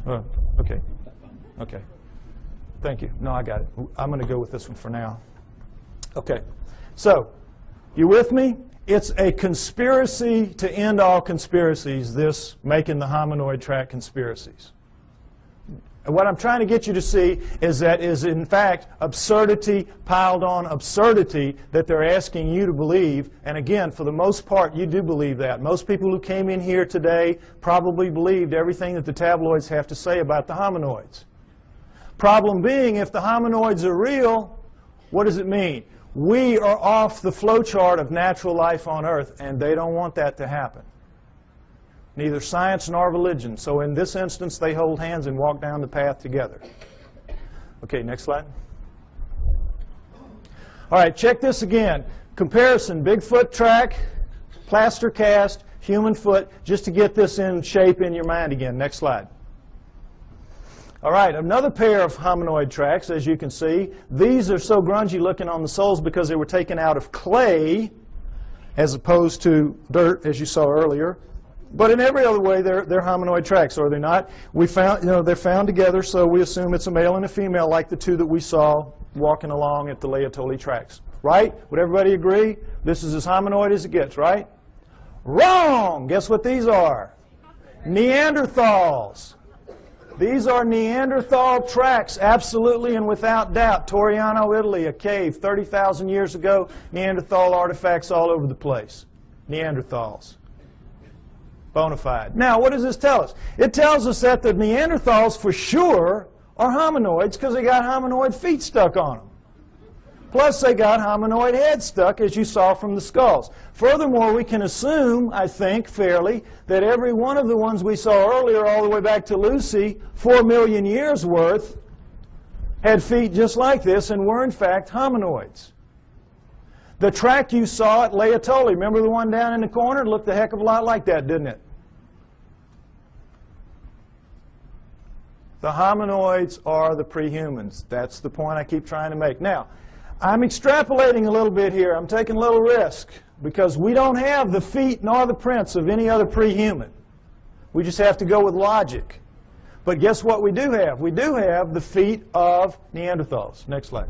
Oh, okay. Okay. Thank you. No, I got it. I'm going to go with this one for now. Okay. So, you with me? It's a conspiracy to end all conspiracies, this making the hominoid track conspiracies. And what I'm trying to get you to see is that is in fact absurdity piled on absurdity that they're asking you to believe. And again, for the most part, you do believe that. Most people who came in here today probably believed everything that the tabloids have to say about the hominoids. Problem being, if the hominoids are real, what does it mean? We are off the flowchart of natural life on Earth, and they don't want that to happen. Neither science nor religion. So in this instance, they hold hands and walk down the path together. Okay, next slide. All right, check this again. Comparison, Bigfoot track, plaster cast, human foot, just to get this in shape in your mind again. Next slide. All right, another pair of hominoid tracks, as you can see. These are so grungy looking on the soles because they were taken out of clay as opposed to dirt, as you saw earlier. But in every other way, they're hominoid tracks, are they not? We found, they're found together, so we assume it's a male and a female, like the two that we saw walking along at the Laetoli tracks. Right? Would everybody agree? This is as hominoid as it gets, right? Wrong! Guess what these are? Neanderthals. These are Neanderthal tracks, absolutely and without doubt. Toriano, Italy, a cave 30,000 years ago. Neanderthal artifacts all over the place. Neanderthals. Bona fide. Now, what does this tell us? It tells us that the Neanderthals, for sure, are hominoids because they got hominoid feet stuck on them. Plus, they got hominoid heads stuck, as you saw from the skulls. Furthermore, we can assume, I think, fairly, that every one of the ones we saw earlier, all the way back to Lucy, 4 million years worth, had feet just like this and were, in fact, hominoids. The track you saw at Laetoli, remember the one down in the corner? It looked a heck of a lot like that, didn't it? The hominoids are the prehumans. That's the point I keep trying to make. Now, I'm extrapolating a little bit here. I'm taking a little risk because we don't have the feet nor the prints of any other prehuman. We just have to go with logic. But guess what we do have? We do have the feet of Neanderthals. Next slide.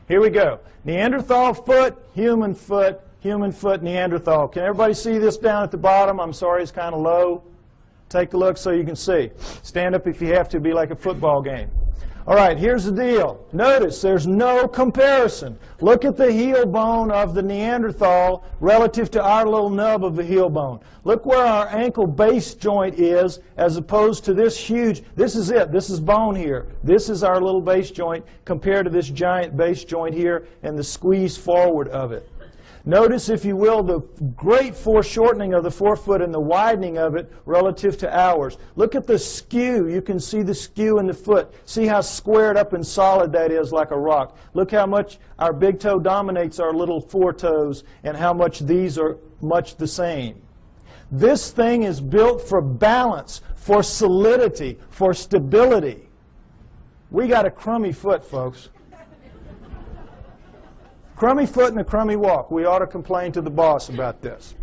Here we go. Neanderthal foot, human foot, Neanderthal. Can everybody see this down at the bottom? I'm sorry, it's kind of low. Take a look so you can see. Stand up if you have to, be like a football game. All right, here's the deal. Notice there's no comparison. Look at the heel bone of the Neanderthal relative to our little nub of the heel bone. Look where our ankle base joint is as opposed to this huge. This is it. This is bone here. This is our little base joint compared to this giant base joint here and the squeeze forward of it. Notice, if you will, the great foreshortening of the forefoot and the widening of it relative to ours. Look at the skew. You can see the skew in the foot. See how squared up and solid that is, like a rock. Look how much our big toe dominates our little four toes and how much these are much the same. This thing is built for balance, for solidity, for stability. We got a crummy foot, folks. Crummy foot and a crummy walk. We ought to complain to the boss about this.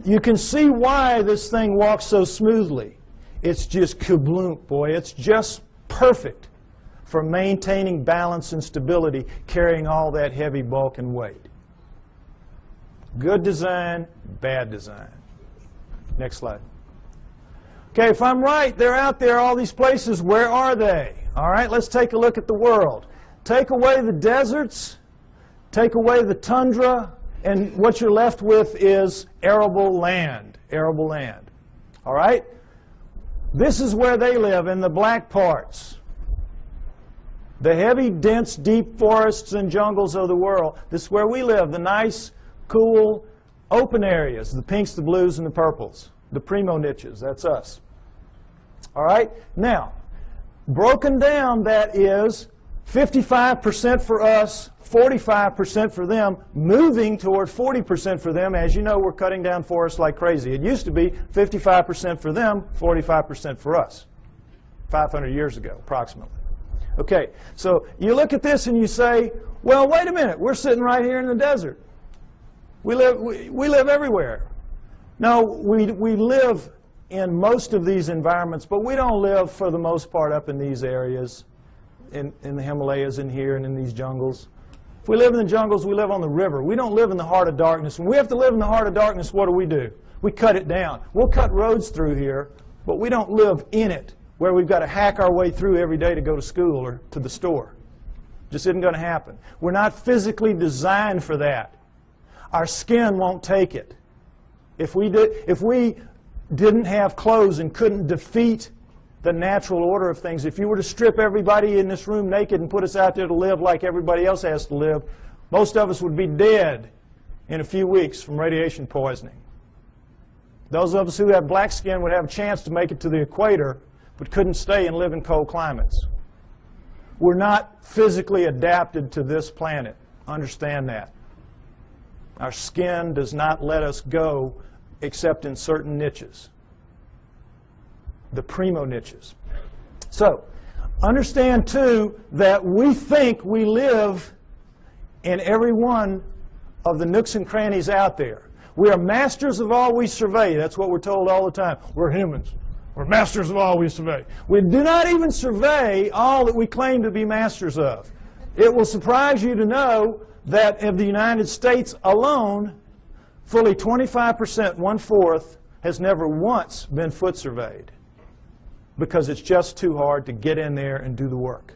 You can see why this thing walks so smoothly. It's just kabloom, boy. It's just perfect for maintaining balance and stability, carrying all that heavy bulk and weight. Good design, bad design. Next slide. Okay, if I'm right, they're out there, all these places. Where are they? All right, let's take a look at the world. Take away the deserts. Take away the tundra, and what you're left with is arable land. Arable land. All right? This is where they live, in the black parts. The heavy, dense, deep forests and jungles of the world. This is where we live. The nice, cool, open areas. The pinks, the blues, and the purples. The primo niches. That's us. All right? Now, Broken down, that is 55% for us, 45% for them, moving toward 40% for them. As you know, we're cutting down forests like crazy. It used to be 55% for them, 45% for us, 500 years ago, approximately. Okay, so you look at this and you say, well, wait a minute, we're sitting right here in the desert. We live everywhere. No, we live in most of these environments, but we don't live, for the most part, up in these areas, in the Himalayas and here and in these jungles. If we live in the jungles, we live on the river. We don't live in the heart of darkness. When we have to live in the heart of darkness, what do? We cut it down. We'll cut roads through here, but we don't live in it, where we've got to hack our way through every day to go to school or to the store. Just isn't going to happen. We're not physically designed for that. Our skin won't take it. If we didn't have clothes and couldn't defeat the natural order of things, if you were to strip everybody in this room naked and put us out there to live like everybody else has to live, most of us would be dead in a few weeks from radiation poisoning. Those of us who have black skin would have a chance to make it to the equator, but couldn't stay and live in cold climates. We're not physically adapted to this planet. Understand that. Our skin does not let us go except in certain niches, the primo niches. So, understand too that we think we live in every one of the nooks and crannies out there. We are masters of all we survey. That's what we're told all the time. We're humans. We're masters of all we survey. We do not even survey all that we claim to be masters of. It will surprise you to know that of the United States alone, fully 25%, 1/4, has never once been foot surveyed, because it's just too hard to get in there and do the work.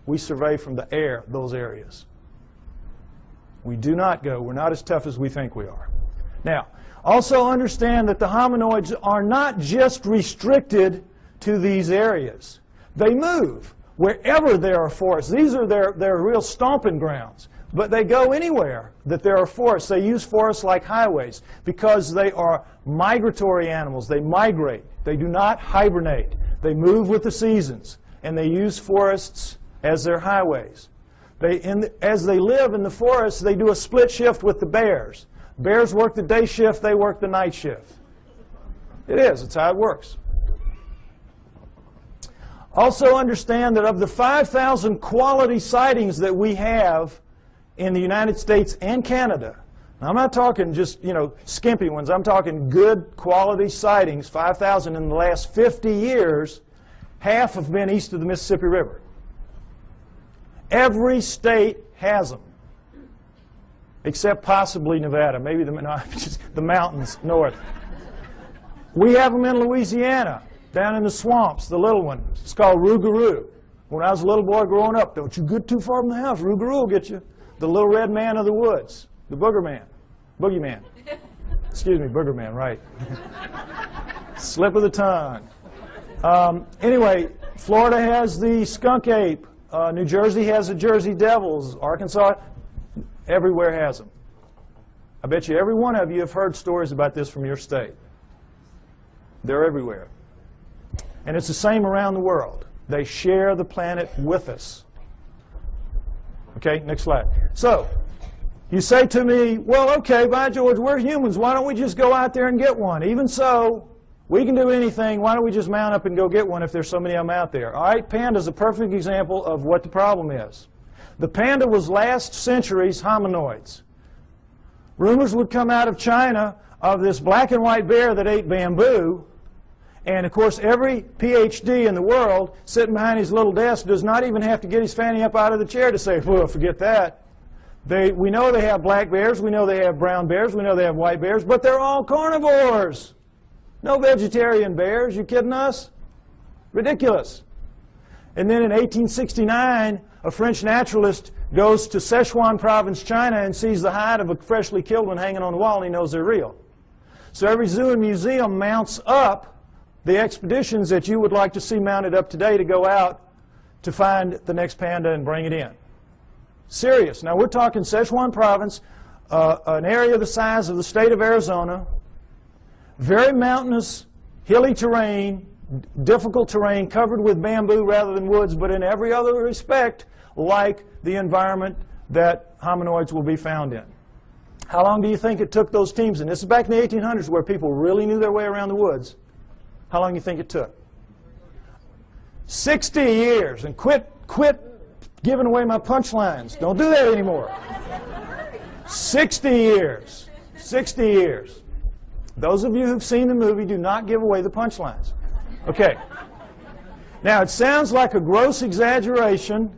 We survey from the air those areas. We do not go. We're not as tough as we think we are. Now, also understand that the hominoids are not just restricted to these areas. They move wherever there are forests. These are their real stomping grounds. But they go anywhere that there are forests. They use forests like highways because they are migratory animals. They migrate. They do not hibernate. They move with the seasons, and they use forests as their highways. As they live in the forests, they do a split shift with the bears. Bears work the day shift, they work the night shift. It is. It's how it works. Also understand that of the 5,000 quality sightings that we have in the United States and Canada, now I'm not talking just, skimpy ones. I'm talking good quality sightings, 5,000 in the last 50 years, half have been east of the Mississippi River. Every state has them, except possibly Nevada, maybe the mountains north. We have them in Louisiana, down in the swamps, the little one. It's called rougarou. When I was a little boy growing up, don't you get too far from the house, rougarou will get you. The little red man of the woods, the booger man, boogeyman. Excuse me, booger man, right. Slip of the tongue. Anyway, Florida has the skunk ape. New Jersey has the Jersey Devils. Arkansas, everywhere has them. I bet you every one of you have heard stories about this from your state. They're everywhere. And it's the same around the world. They share the planet with us. Okay, next slide. So, you say to me, well, okay, by George, we're humans. Why don't we just go out there and get one? Even so, we can do anything. Why don't we just mount up and go get one if there's so many of them out there? All right, panda is a perfect example of what the problem is. The panda was last century's hominoids. Rumors would come out of China of this black and white bear that ate bamboo. And, of course, every PhD in the world sitting behind his little desk does not even have to get his fanny up out of the chair to say, well, forget that. We know they have black bears. We know they have brown bears. We know they have white bears. But they're all carnivores. No vegetarian bears. You kidding us? Ridiculous. And then in 1869, a French naturalist goes to Sichuan province, China, and sees the hide of a freshly killed one hanging on the wall, and he knows they're real. So every zoo and museum mounts up the expeditions that you would like to see mounted up today to go out to find the next panda and bring it in. Serious. Now we're talking Sichuan province, an area the size of the state of Arizona, very mountainous, hilly terrain, difficult terrain, covered with bamboo rather than woods, but in every other respect, like the environment that hominoids will be found in. How long do you think it took those teams? And this is back in the 1800s where people really knew their way around the woods. How long do you think it took? 60 years. And quit giving away my punchlines. Don't do that anymore. 60 years. 60 years. Those of you who've seen the movie, do not give away the punchlines. Okay. Now, it sounds like a gross exaggeration,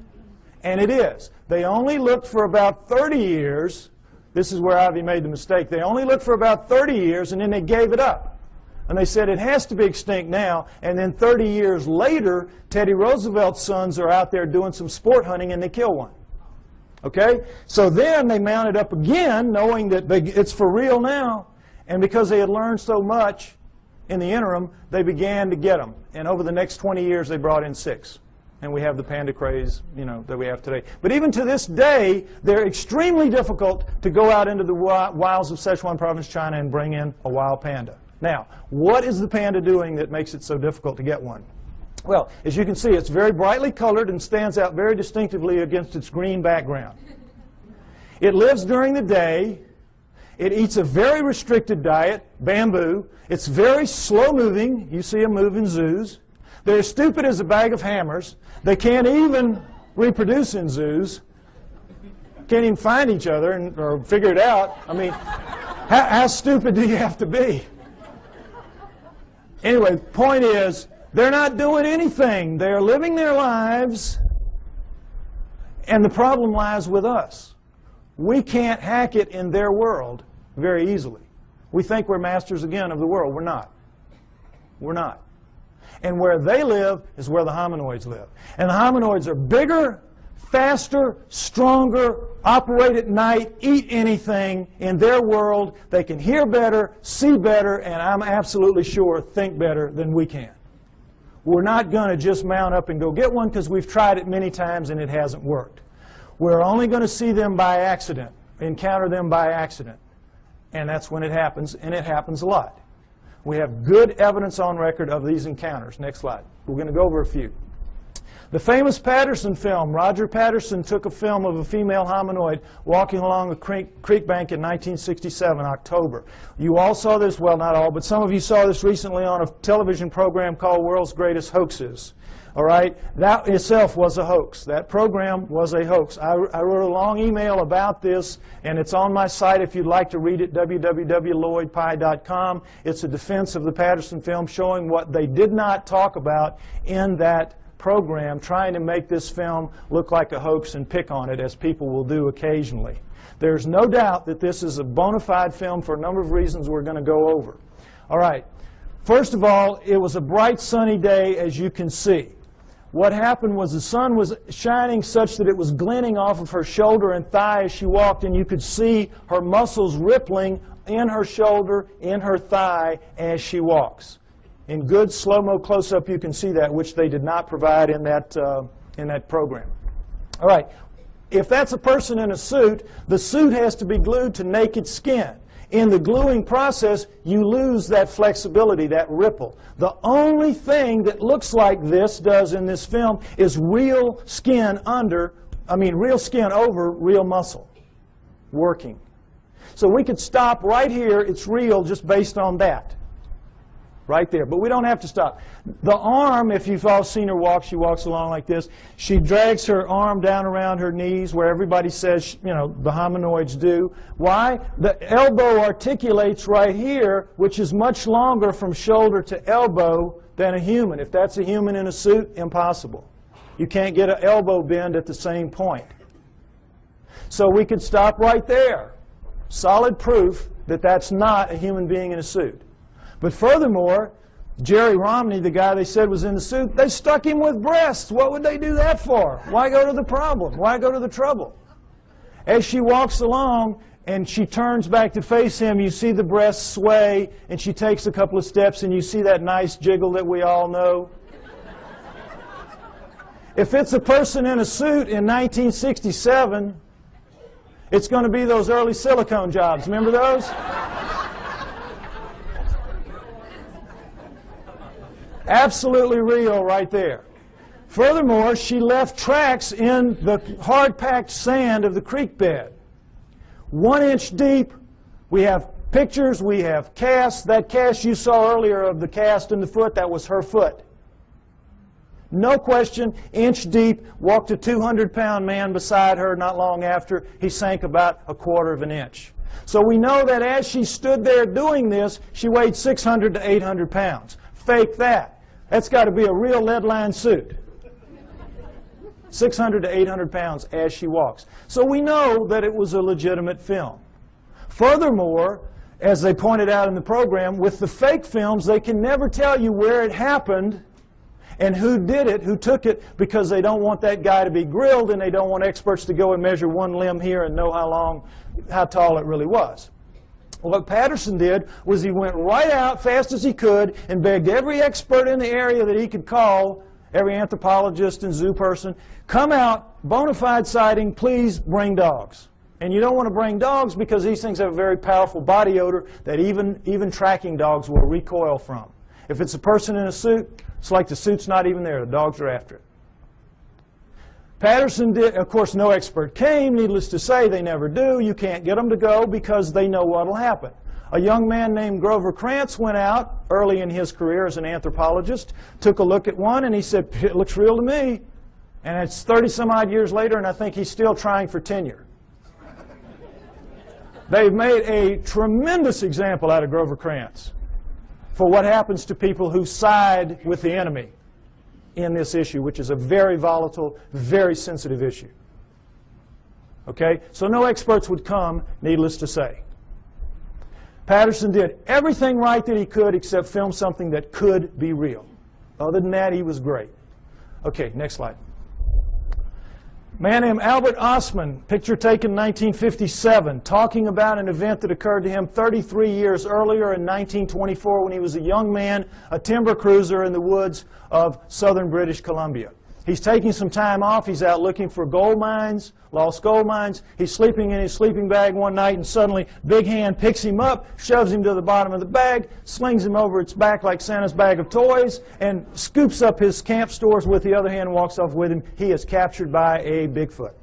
and it is. They only looked for about 30 years. This is where Ivy made the mistake. They only looked for about 30 years, and then they gave it up. And they said it has to be extinct now. And then 30 years later, Teddy Roosevelt's sons are out there doing some sport hunting, and they kill one. Okay? So then they mounted up again, knowing that it's for real now. And because they had learned so much in the interim, they began to get them. And over the next 20 years, they brought in 6. And we have the panda craze, that we have today. But even to this day, they're extremely difficult to go out into the wilds of Sichuan province, China, and bring in a wild panda. Now, what is the panda doing that makes it so difficult to get one? Well, as you can see, it's very brightly colored and stands out very distinctively against its green background. It lives during the day. It eats a very restricted diet, bamboo. It's very slow-moving. You see them move in zoos. They're stupid as a bag of hammers. They can't even reproduce in zoos. Can't even find each other or figure it out. I mean, how stupid do you have to be? Anyway, the point is, they're not doing anything. They're living their lives, and the problem lies with us. We can't hack it in their world very easily. We think we're masters again of the world. We're not. We're not. And where they live is where the hominoids live. And the hominoids are bigger, faster, stronger, operate at night, eat anything in their world. They can hear better, see better, and I'm absolutely sure think better than we can. We're not going to just mount up and go get one because we've tried it many times and it hasn't worked. We're only going to see them by accident, encounter them by accident. And that's when it happens, and it happens a lot. We have good evidence on record of these encounters. Next slide. We're going to go over a few. The famous Patterson film, Roger Patterson took a film of a female hominoid walking along a creek bank in 1967, October. You all saw this, well, not all, but some of you saw this recently on a television program called World's Greatest Hoaxes. All right? That itself was a hoax. That program was a hoax. I wrote a long email about this, and it's on my site if you'd like to read it, www.lloydpie.com. It's a defense of the Patterson film showing what they did not talk about in that program, trying to make this film look like a hoax and pick on it, as people will do occasionally. There's no doubt that this is a bona fide film for a number of reasons we're going to go over. All right. First of all, it was a bright sunny day, as you can see. What happened was the sun was shining such that it was glinting off of her shoulder and thigh as she walked, and you could see her muscles rippling in her shoulder, in her thigh as she walks. In good slow-mo close-up, you can see that, which they did not provide in that program. All right. If that's a person in a suit, the suit has to be glued to naked skin. In the gluing process, you lose that flexibility, that ripple. The only thing that looks like this does in this film is real skin over real muscle working. So we could stop right here. It's real just based on that. Right there. But we don't have to stop. The arm, if you've all seen her walk, she walks along like this. She drags her arm down around her knees where everybody says, the hominoids do. Why? The elbow articulates right here, which is much longer from shoulder to elbow than a human. If that's a human in a suit, impossible. You can't get an elbow bend at the same point. So we could stop right there. Solid proof that that's not a human being in a suit. But furthermore, Jerry Romney, the guy they said was in the suit, they stuck him with breasts. What would they do that for? Why go to the problem? Why go to the trouble? As she walks along and she turns back to face him, you see the breasts sway, and she takes a couple of steps, and you see that nice jiggle that we all know. If it's a person in a suit in 1967, it's going to be those early silicone jobs. Remember those? Absolutely real right there. Furthermore, she left tracks in the hard-packed sand of the creek bed. 1 inch deep. We have pictures, we have casts. That cast you saw earlier of the cast in the foot, that was her foot. No question, inch deep, walked a 200-pound man beside her not long after. He sank about 1/4 inch. So we know that as she stood there doing this, she weighed 600 to 800 pounds. Fake that. That's got to be a real lead-lined suit. 600 to 800 pounds as she walks. So we know that it was a legitimate film. Furthermore, as they pointed out in the program, with the fake films, they can never tell you where it happened and who did it, who took it, because they don't want that guy to be grilled and they don't want experts to go and measure one limb here and know how tall it really was. Well, what Patterson did was he went right out fast as he could and begged every expert in the area that he could call, every anthropologist and zoo person, come out, bona fide sighting, please bring dogs. And you don't want to bring dogs because these things have a very powerful body odor that even tracking dogs will recoil from. If it's a person in a suit, it's like the suit's not even there. The dogs are after it. Patterson did, of course, no expert came. Needless to say, they never do. You can't get them to go because they know what will happen. A young man named Grover Krantz went out early in his career as an anthropologist, took a look at one, and he said, it looks real to me. And it's 30-some-odd years later, and I think he's still trying for tenure. They've made a tremendous example out of Grover Krantz for what happens to people who side with the enemy in this issue, which is a very volatile, very sensitive issue. Okay? So no experts would come, needless to say. Patterson did everything right that he could except film something that could be real. Other than that, he was great. Okay, next slide. A man named Albert Ostman, picture taken in 1957, talking about an event that occurred to him 33 years earlier in 1924 when he was a young man, a timber cruiser in the woods of southern British Columbia. He's taking some time off. He's out looking for gold mines, lost gold mines. He's sleeping in his sleeping bag one night, and suddenly Big Hand picks him up, shoves him to the bottom of the bag, slings him over its back like Santa's bag of toys, and scoops up his camp stores with the other hand and walks off with him. He is captured by a Bigfoot.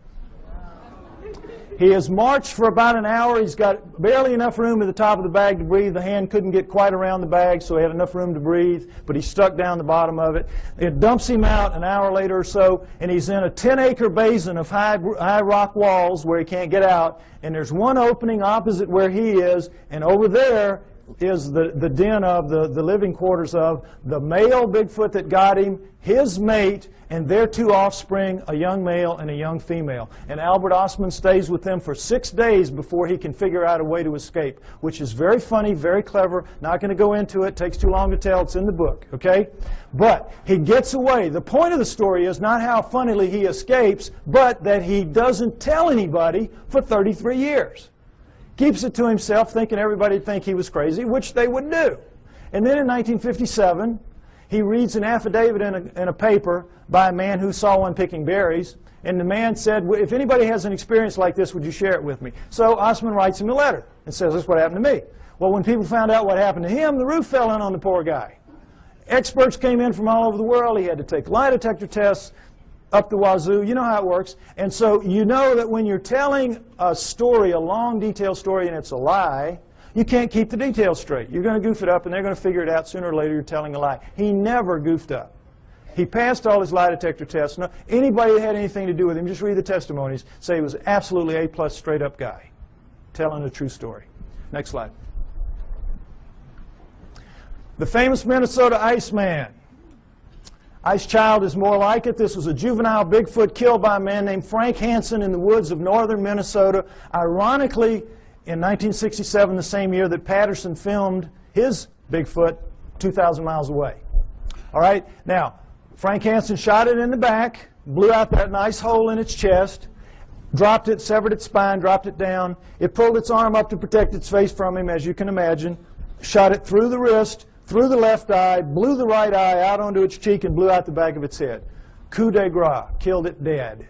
He has marched for about an hour. He's got barely enough room at the top of the bag to breathe. The hand couldn't get quite around the bag, so he had enough room to breathe, but he stuck down the bottom of it. It dumps him out an hour later or so, and he's in a 10-acre basin of high rock walls where he can't get out, and there's one opening opposite where he is, and over there is the den of the living quarters of the male Bigfoot that got him, his mate, and their 2 offspring, a young male and a young female. And Albert Ostman stays with them for 6 days before he can figure out a way to escape, which is very funny, very clever. Not going to go into it. Takes too long to tell. It's in the book, okay? But he gets away. The point of the story is not how funnily he escapes, but that he doesn't tell anybody for 33 years. Keeps it to himself, thinking everybody would think he was crazy, which they would do. And then in 1957, he reads an affidavit in a paper by a man who saw one picking berries. And the man said, if anybody has an experience like this, would you share it with me? So Ostman writes him a letter and says, this is what happened to me. Well, when people found out what happened to him, the roof fell in on the poor guy. Experts came in from all over the world. He had to take lie detector tests up the wazoo. You know how it works. And so you know that when you're telling a story, a long, detailed story, and it's a lie, you can't keep the details straight. You're going to goof it up, and they're going to figure it out sooner or later you're telling a lie. He never goofed up. He passed all his lie detector tests. No, anybody that had anything to do with him, just read the testimonies, say he was absolutely A+ straight-up guy, telling a true story. Next slide. The famous Minnesota Iceman. Ice Child is more like it. This was a juvenile Bigfoot killed by a man named Frank Hansen in the woods of northern Minnesota. Ironically, in 1967, the same year that Patterson filmed his Bigfoot 2,000 miles away. All right? Now, Frank Hansen shot it in the back, blew out that nice hole in its chest, dropped it, severed its spine, dropped it down. It pulled its arm up to protect its face from him, as you can imagine, shot it through the wrist, through the left eye, blew the right eye out onto its cheek, and blew out the back of its head. Coup de grace, killed it dead.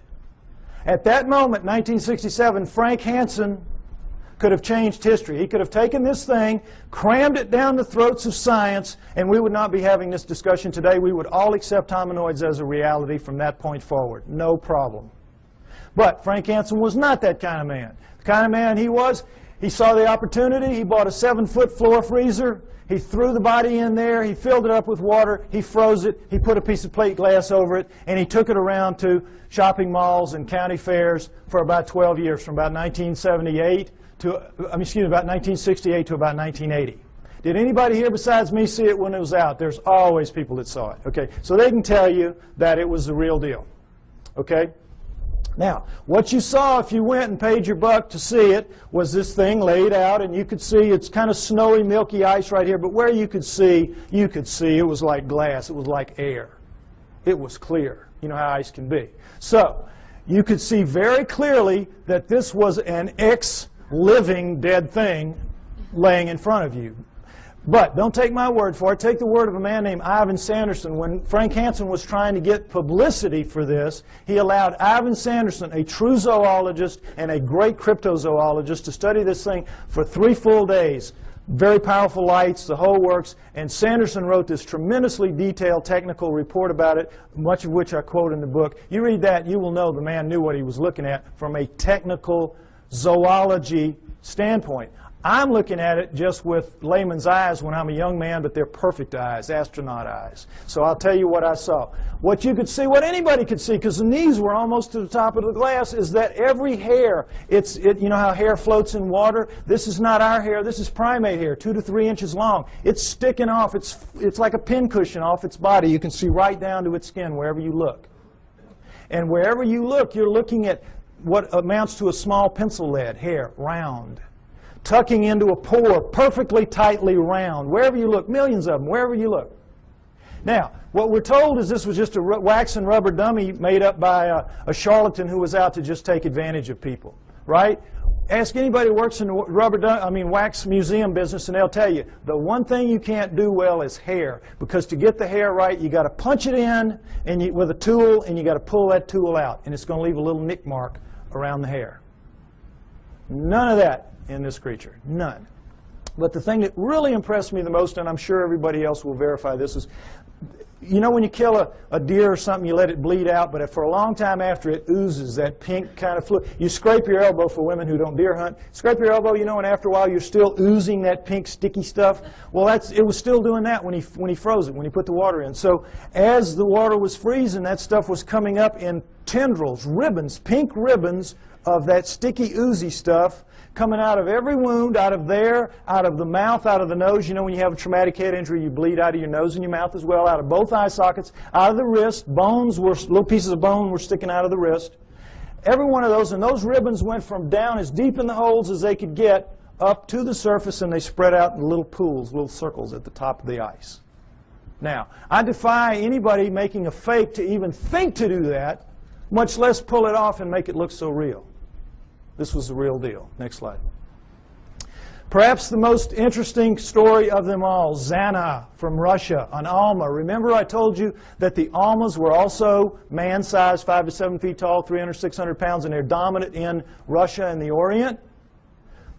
At that moment, 1967, Frank Hansen could have changed history. He could have taken this thing, crammed it down the throats of science, and we would not be having this discussion today. We would all accept hominoids as a reality from that point forward. No problem. But Frank Hansen was not that kind of man. The kind of man he was, he saw the opportunity. He bought a 7-foot floor freezer. He threw the body in there. He filled it up with water. He froze it. He put a piece of plate glass over it, and he took it around to shopping malls and county fairs for about 12 years, from about 1978 to, about 1968 to about 1980. Did anybody here besides me see it when it was out? There's always people that saw it. Okay, so they can tell you that it was the real deal. Okay. Now, what you saw if you went and paid your buck to see it was this thing laid out, and you could see it's kind of snowy, milky ice right here, but where you could see it was like glass. It was like air. It was clear. You know how ice can be. So, you could see very clearly that this was an ex-living dead thing laying in front of you. But don't take my word for it. Take the word of a man named Ivan Sanderson. When Frank Hansen was trying to get publicity for this, he allowed Ivan Sanderson, a true zoologist and a great cryptozoologist, to study this thing for 3 full days. Very powerful lights, the whole works. And Sanderson wrote this tremendously detailed technical report about it, much of which I quote in the book. You read that, you will know the man knew what he was looking at from a technical zoology standpoint. I'm looking at it just with layman's eyes when I'm a young man, but they're perfect eyes, astronaut eyes. So I'll tell you what I saw. What you could see, what anybody could see, because the knees were almost to the top of the glass, is that every hair, you know how hair floats in water? This is not our hair. This is primate hair, 2 to 3 inches long. It's sticking off. It's like a pincushion off its body. You can see right down to its skin wherever you look. And wherever you look, you're looking at what amounts to a small pencil lead hair, round, tucking into a pore, perfectly tightly round. Wherever you look, millions of them, wherever you look. Now, what we're told is this was just a wax and rubber dummy made up by a charlatan who was out to just take advantage of people, right? Ask anybody who works in the wax museum business, and they'll tell you the one thing you can't do well is hair, because to get the hair right, you got to punch it in with a tool, and you got to pull that tool out, and it's going to leave a little nick mark around the hair. None of that in this creature. None. But the thing that really impressed me the most, and I'm sure everybody else will verify this, is, you know when you kill a deer or something, you let it bleed out, but for a long time after it oozes that pink kind of fluid. You scrape your elbow, for women who don't deer hunt, scrape your elbow, you know, and after a while you're still oozing that pink sticky stuff. Well, it was still doing that when he froze it, when he put the water in. So as the water was freezing, that stuff was coming up in tendrils, ribbons, pink ribbons of that sticky, oozy stuff, coming out of every wound, out of there, out of the mouth, out of the nose. You know when you have a traumatic head injury, you bleed out of your nose and your mouth as well, out of both eye sockets, out of the wrist. Bones were, little pieces of bone were sticking out of the wrist. Every one of those, and those ribbons went from down as deep in the holes as they could get up to the surface, and they spread out in little pools, little circles at the top of the ice. Now, I defy anybody making a fake to even think to do that, much less pull it off and make it look so real. This was the real deal. Next slide. Perhaps the most interesting story of them all, Zana from Russia, an Alma. Remember I told you that the Almas were also man-sized, 5 to 7 feet tall, 300, 600 pounds, and they're dominant in Russia and the Orient.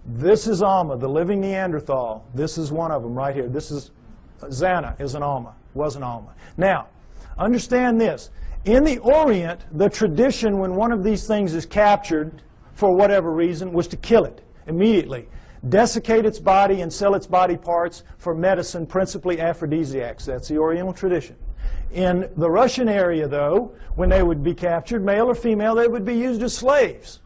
This is Alma, the living Neanderthal. This is one of them right here. This is Zana is an Alma, was an Alma. Now, understand this. In the Orient, the tradition when one of these things is captured, for whatever reason, was to kill it immediately, desiccate its body and sell its body parts for medicine, principally aphrodisiacs. That's the Oriental tradition. In the Russian area, though, when they would be captured, male or female, they would be used as slaves,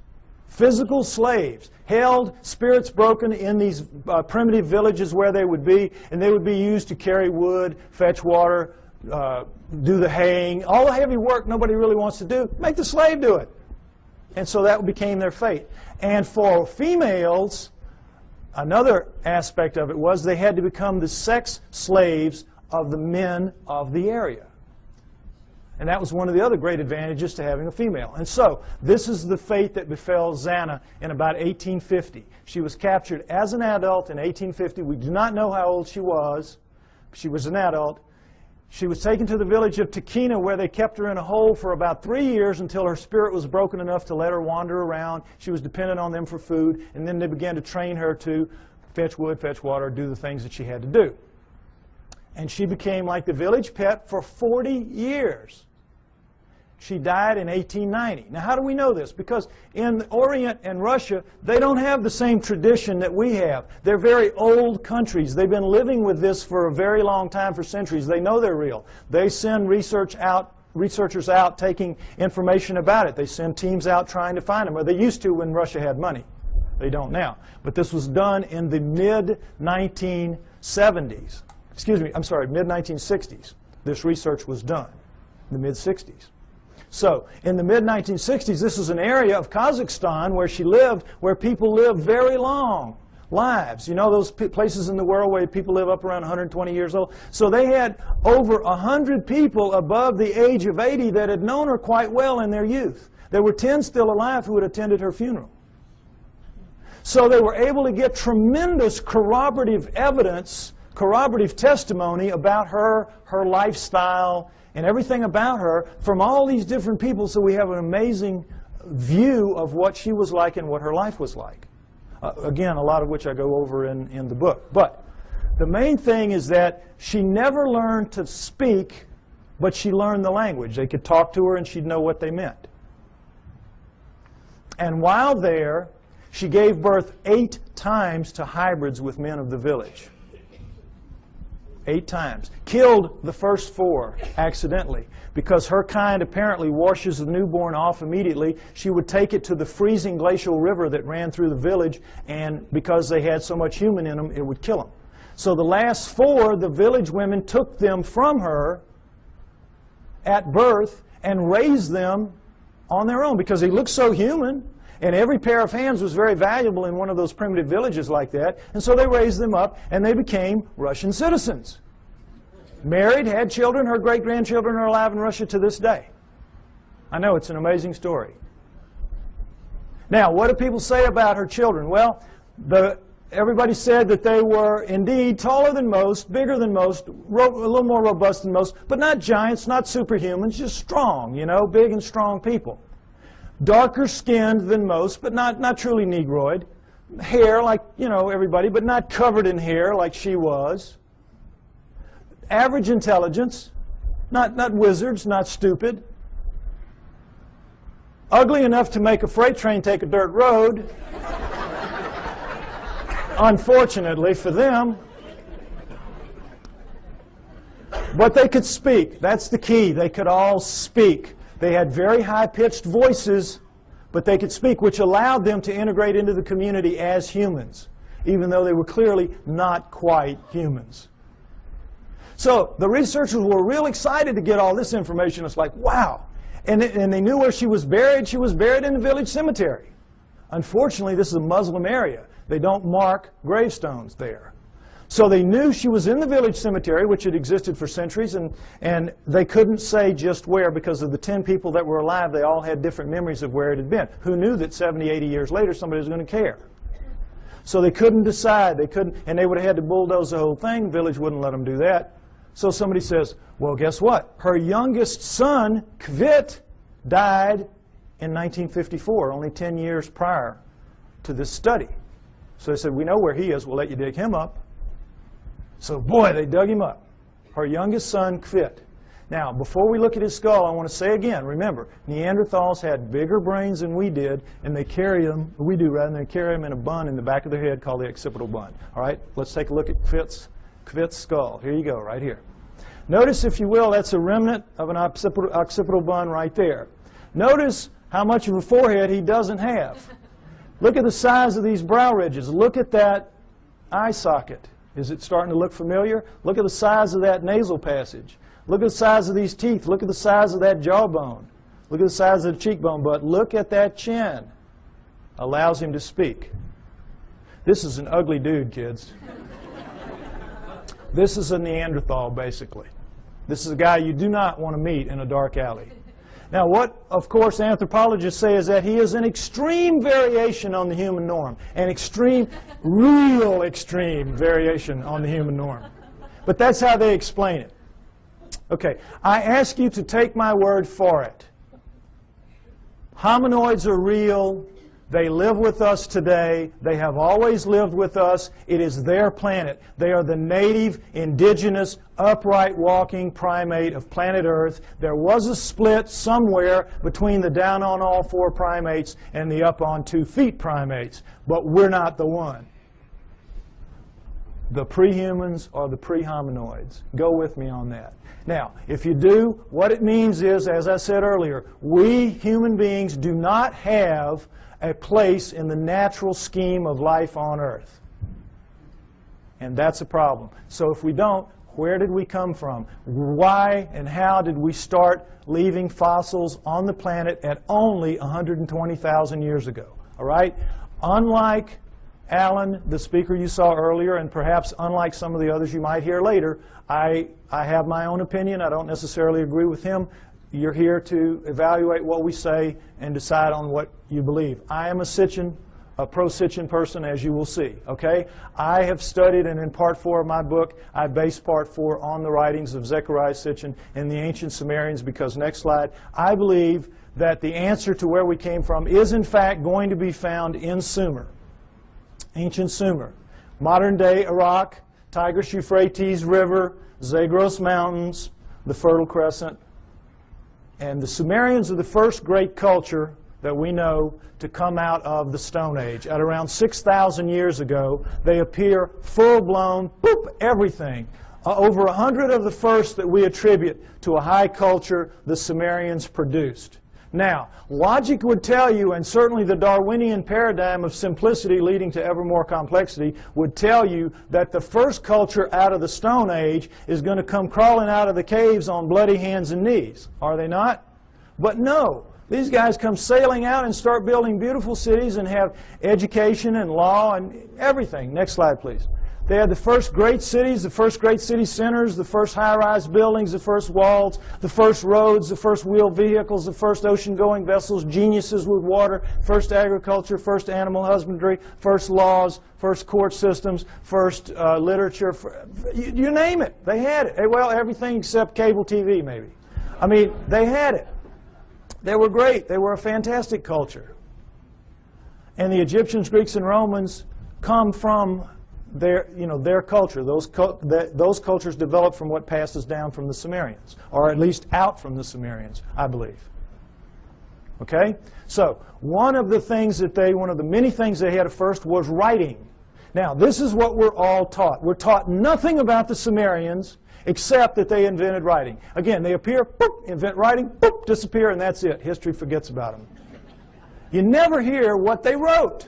physical slaves, held, spirits broken in these primitive villages where they would be, and they would be used to carry wood, fetch water, do the haying, all the heavy work nobody really wants to do. Make the slave do it. And so that became their fate. And for females, another aspect of it was they had to become the sex slaves of the men of the area. And that was one of the other great advantages to having a female. And so this is the fate that befell Zana in about 1850. She was captured as an adult in 1850. We do not know how old she was. She was an adult. She was taken to the village of Takina, where they kept her in a hole for about 3 years until her spirit was broken enough to let her wander around. She was dependent on them for food, and then they began to train her to fetch wood, fetch water, do the things that she had to do. And she became like the village pet for 40 years. She died in 1890. Now, how do we know this? Because in the Orient and Russia, they don't have the same tradition that we have. They're very old countries. They've been living with this for a very long time, for centuries. They know they're real. They send researchers out taking information about it. They send teams out trying to find them, or they used to when Russia had money. They don't now. But this was done in the mid-1970s. Excuse me, I'm sorry, mid-1960s. This research was done in the mid-60s. So, in the mid-1960s, this was an area of Kazakhstan where she lived, where people live very long lives. You know those places in the world where people live up around 120 years old? So they had over 100 people above the age of 80 that had known her quite well in their youth. There were 10 still alive who had attended her funeral. So they were able to get tremendous corroborative evidence, corroborative testimony about her lifestyle, and everything about her from all these different people, so we have an amazing view of what she was like and what her life was like. Again, a lot of which I go over in the book. But the main thing is that she never learned to speak, but she learned the language. They could talk to her and she'd know what they meant. And while there, she gave birth 8 times to hybrids with men of the village. 8 times. Killed the first 4 accidentally, because her kind apparently washes the newborn off immediately. She would take it to the freezing glacial river that ran through the village, and because they had so much human in them, it would kill them. So the last 4, the village women took them from her at birth and raised them on their own, because they looked so human. And every pair of hands was very valuable in one of those primitive villages like that. And so they raised them up, and they became Russian citizens. Married, had children. Her great-grandchildren are alive in Russia to this day. I know, it's an amazing story. Now, what do people say about her children? Well, everybody said that they were indeed taller than most, bigger than most, a little more robust than most, but not giants, not superhumans, just strong, you know, big and strong people. Darker skinned than most, but not truly Negroid. Hair like, you know, everybody, but not covered in hair like she was. Average intelligence, not wizards, not stupid. Ugly enough to make a freight train take a dirt road. Unfortunately for them. But they could speak. That's the key. They could all speak. They had very high-pitched voices, but they could speak, which allowed them to integrate into the community as humans, even though they were clearly not quite humans. So the researchers were real excited to get all this information. It's like, wow. And they knew where she was buried. She was buried in the village cemetery. Unfortunately, this is a Muslim area. They don't mark gravestones there. So they knew she was in the village cemetery, which had existed for centuries, and they couldn't say just where, because of the 10 people that were alive. They all had different memories of where it had been. Who knew that 70, 80 years later somebody was going to care? So they couldn't decide. They couldn't, and they would have had to bulldoze the whole thing. The village wouldn't let them do that. So somebody says, well, guess what? Her youngest son, Kvit, died in 1954, only 10 years prior to this study. So they said, we know where he is. We'll let you dig him up. So, boy, they dug him up. Her youngest son, Kvit. Now, before we look at his skull, I want to say again, remember, Neanderthals had bigger brains than we did, and they carry them, or we do rather, they carry them in a bun in the back of their head called the occipital bun. All right, let's take a look at Kvit's skull. Here you go, right here. Notice, if you will, that's a remnant of an occipital bun right there. Notice how much of a forehead he doesn't have. Look at the size of these brow ridges. Look at that eye socket. Is it starting to look familiar? Look at the size of that nasal passage. Look at the size of these teeth. Look at the size of that jawbone. Look at the size of the cheekbone. But look at that chin. Allows him to speak. This is an ugly dude, kids. This is a Neanderthal, basically. This is a guy you do not want to meet in a dark alley. Now, what, of course, anthropologists say is that he is an extreme variation on the human norm. An extreme, real extreme variation on the human norm. But that's how they explain it. Okay, I ask you to take my word for it. Hominoids are real. They live with us today. They have always lived with us. It is their planet. They are the native, indigenous, upright walking primate of planet Earth. There was a split somewhere between the down on all four primates and the up on 2 feet primates, but we're not the one. The pre-humans are the pre-hominoids. Go with me on that. Now, if you do, what it means is, as I said earlier, we human beings do not have a place in the natural scheme of life on Earth. And that's a problem. So if we don't, where did we come from? Why and how did we start leaving fossils on the planet at only 120,000 years ago? All right? Unlike Alan, the speaker you saw earlier, and perhaps unlike some of the others you might hear later, I have my own opinion. I don't necessarily agree with him. You're here to evaluate what we say and decide on what you believe. I am a pro-Sitchin person, as you will see. Okay? I have studied, and in Part 4 of my book, I base Part 4 on the writings of Zechariah Sitchin and the ancient Sumerians, because, next slide, I believe that the answer to where we came from is, in fact, going to be found in Sumer, ancient Sumer. Modern-day Iraq, Tigris-Euphrates River, Zagros Mountains, the Fertile Crescent. And the Sumerians are the first great culture that we know to come out of the Stone Age. At around 6,000 years ago, they appear full-blown, boop, everything. Over 100 of the first that we attribute to a high culture the Sumerians produced. Now, logic would tell you, and certainly the Darwinian paradigm of simplicity leading to ever more complexity would tell you, that the first culture out of the Stone Age is going to come crawling out of the caves on bloody hands and knees. Are they not? But no. These guys come sailing out and start building beautiful cities and have education and law and everything. Next slide, please. They had the first great cities, the first great city centers, the first high-rise buildings, the first walls, the first roads, the first wheeled vehicles, the first ocean-going vessels, geniuses with water, first agriculture, first animal husbandry, first laws, first court systems, first literature. You name it. They had it. Well, everything except cable TV, maybe. I mean, they had it. They were great. They were a fantastic culture. And the Egyptians, Greeks, and Romans come from their culture. Those cultures developed from what passes down from the Sumerians, or at least out from the Sumerians, I believe. Okay? So, one of the many things they had at first was writing. Now, this is what we're all taught. We're taught nothing about the Sumerians except that they invented writing. Again, they appear, boop, invent writing, boop, disappear, and that's it. History forgets about them. You never hear what they wrote.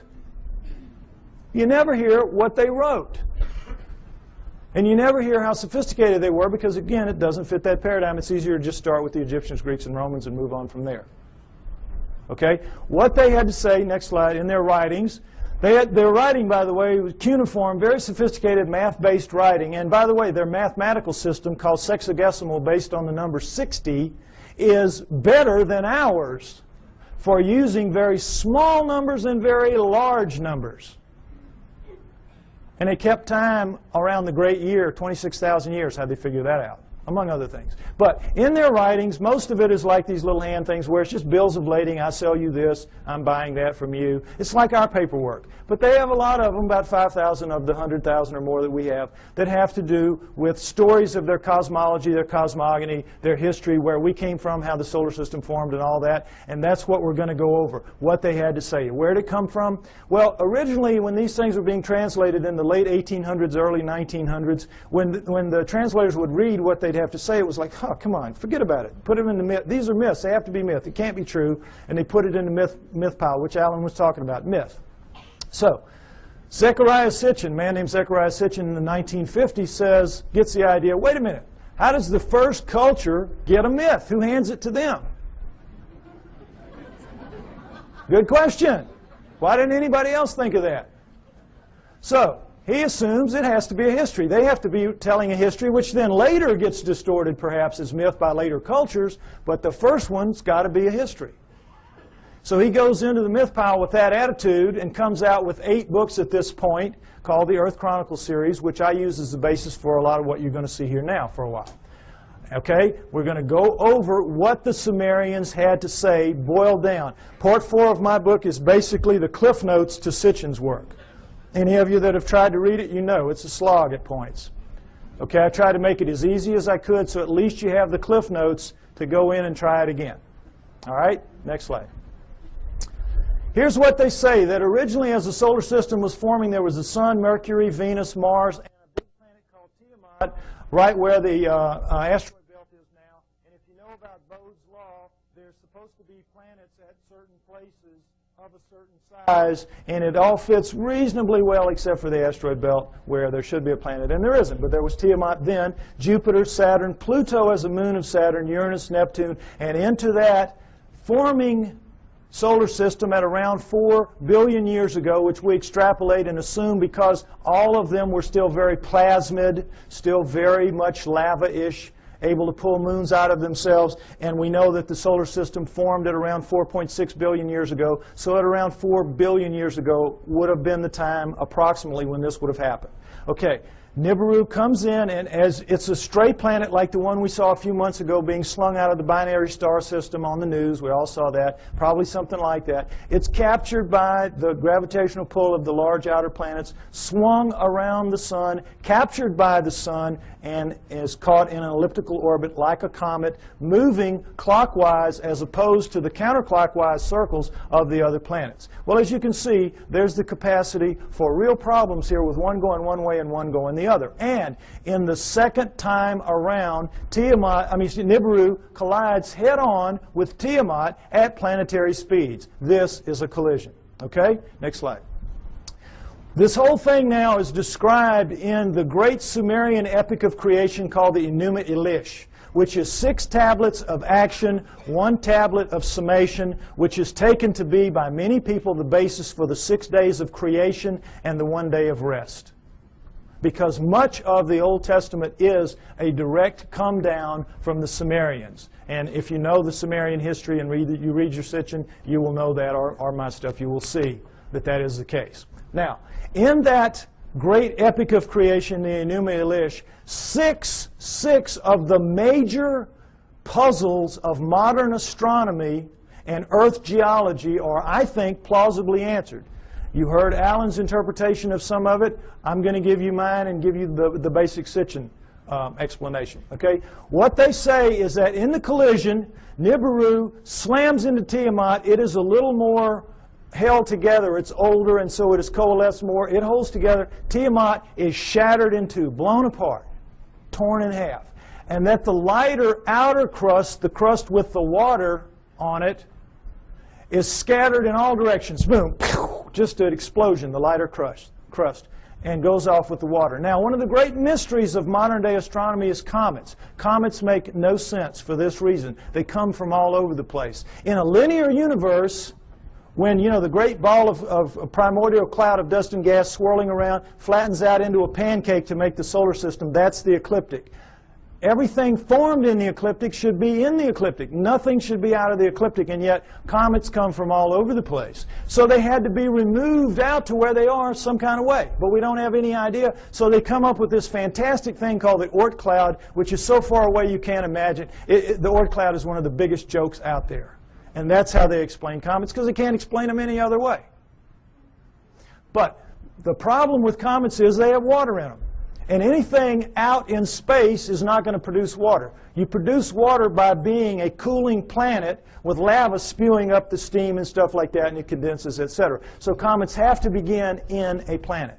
You never hear what they wrote. And you never hear how sophisticated they were, because, again, it doesn't fit that paradigm. It's easier to just start with the Egyptians, Greeks, and Romans and move on from there. Okay? What they had to say, next slide, in their writings, their writing, by the way, was cuneiform, very sophisticated math-based writing. And, by the way, their mathematical system, called sexagesimal, based on the number 60, is better than ours for using very small numbers and very large numbers. And they kept time around the great year, 26,000 years. How'd they figure that out? Among other things. But in their writings, most of it is like these little hand things where it's just bills of lading. I sell you this. I'm buying that from you. It's like our paperwork. But they have a lot of them, about 5,000 of the 100,000 or more that we have, that have to do with stories of their cosmology, their cosmogony, their history, where we came from, how the solar system formed, and all that. And that's what we're going to go over, what they had to say. Where did it come from? Well, originally, when these things were being translated in the late 1800s, early 1900s, when the translators would read what they'd have to say, it was like, oh, come on, forget about it. Put them in the myth. These are myths. They have to be myth. It can't be true. And they put it in the myth pile, which Alan was talking about, myth. So, Zechariah Sitchin, a man named Zechariah Sitchin in the 1950s gets the idea, wait a minute, how does the first culture get a myth? Who hands it to them? Good question. Why didn't anybody else think of that? So, he assumes it has to be a history. They have to be telling a history, which then later gets distorted perhaps as myth by later cultures, but the first one's got to be a history. So he goes into the myth pile with that attitude and comes out with 8 books at this point called the Earth Chronicles series, which I use as the basis for a lot of what you're going to see here now for a while. Okay, we're going to go over what the Sumerians had to say, boiled down. Part 4 of my book is basically the cliff notes to Sitchin's work. Any of you that have tried to read it, you know it's a slog at points. Okay, I tried to make it as easy as I could, so at least you have the cliff notes to go in and try it again. All right, next slide. Here's what they say, that originally as the solar system was forming, there was the Sun, Mercury, Venus, Mars, and a big planet called Tiamat, right where the asteroid belt is now. And if you know about Bode's law, there's supposed to be planets at certain places of a certain size, and it all fits reasonably well except for the asteroid belt where there should be a planet, and there isn't. But there was Tiamat then, Jupiter, Saturn, Pluto as a moon of Saturn, Uranus, Neptune, and into that forming solar system at around 4 billion years ago, which we extrapolate and assume because all of them were still very plasmid, still very much lava-ish, able to pull moons out of themselves. And we know that the solar system formed at around 4.6 billion years ago. So at around 4 billion years ago would have been the time approximately when this would have happened. Okay. Nibiru comes in, and as it's a stray planet like the one we saw a few months ago being slung out of the binary star system on the news. We all saw that. Probably something like that. It's captured by the gravitational pull of the large outer planets, swung around the sun, captured by the sun, and is caught in an elliptical orbit like a comet, moving clockwise as opposed to the counterclockwise circles of the other planets. Well, as you can see, there's the capacity for real problems here with one going one way and one going the other. And in the second time around, Nibiru collides head-on with Tiamat at planetary speeds. This is a collision. Okay? Next slide. This whole thing now is described in the great Sumerian epic of creation called the Enuma Elish, which is 6 tablets of action, 1 tablet of summation, which is taken to be by many people the basis for the 6 days of creation and the 1 day of rest. Because much of the Old Testament is a direct come down from the Sumerians. And if you know the Sumerian history and you read your Sitchin, you will know that, or my stuff, you will see that that is the case. Now, in that great epic of creation, the Enuma Elish, six of the major puzzles of modern astronomy and Earth geology are, I think, plausibly answered. You heard Alan's interpretation of some of it. I'm going to give you mine and give you the basic Sitchin explanation. Okay? What they say is that in the collision, Nibiru slams into Tiamat. It is a little more held together. It's older, and so it is coalesced more. It holds together. Tiamat is shattered in two, blown apart, torn in half. And that the lighter outer crust, the crust with the water on it, is scattered in all directions. Boom. Just an explosion, the lighter crust, and goes off with the water. Now, one of the great mysteries of modern-day astronomy is comets. Comets make no sense for this reason. They come from all over the place. In a linear universe, when, you know, the great ball of a primordial cloud of dust and gas swirling around flattens out into a pancake to make the solar system, that's the ecliptic. Everything formed in the ecliptic should be in the ecliptic. Nothing should be out of the ecliptic, and yet comets come from all over the place. So they had to be removed out to where they are some kind of way, but we don't have any idea. So they come up with this fantastic thing called the Oort cloud, which is so far away you can't imagine. The Oort cloud is one of the biggest jokes out there. And that's how they explain comets, because they can't explain them any other way. But the problem with comets is they have water in them. And anything out in space is not going to produce water. You produce water by being a cooling planet with lava spewing up the steam and stuff like that, and it condenses, etc. So comets have to begin in a planet.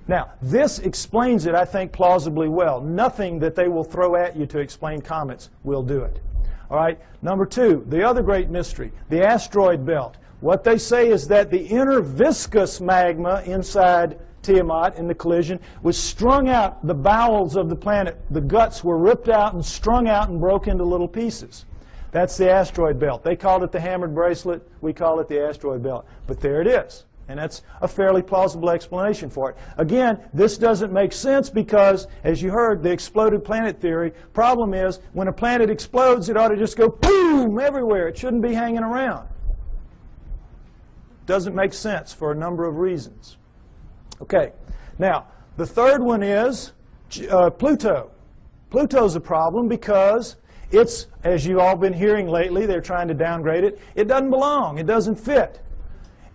Now, this explains it, I think, plausibly well. Nothing that they will throw at you to explain comets will do it. All right. Number 2, the other great mystery, the asteroid belt. What they say is that the inner viscous magma inside Tiamat in the collision was strung out the bowels of the planet. The guts were ripped out and strung out and broke into little pieces. That's the asteroid belt. They called it the hammered bracelet. We call it the asteroid belt. But there it is. And that's a fairly plausible explanation for it. Again, this doesn't make sense because, as you heard, the exploded planet theory. Problem is, when a planet explodes, it ought to just go boom everywhere. It shouldn't be hanging around. Doesn't make sense for a number of reasons. Okay. Now, the third one is Pluto. Pluto's a problem because it's, as you've all been hearing lately, they're trying to downgrade it. It doesn't belong. It doesn't fit.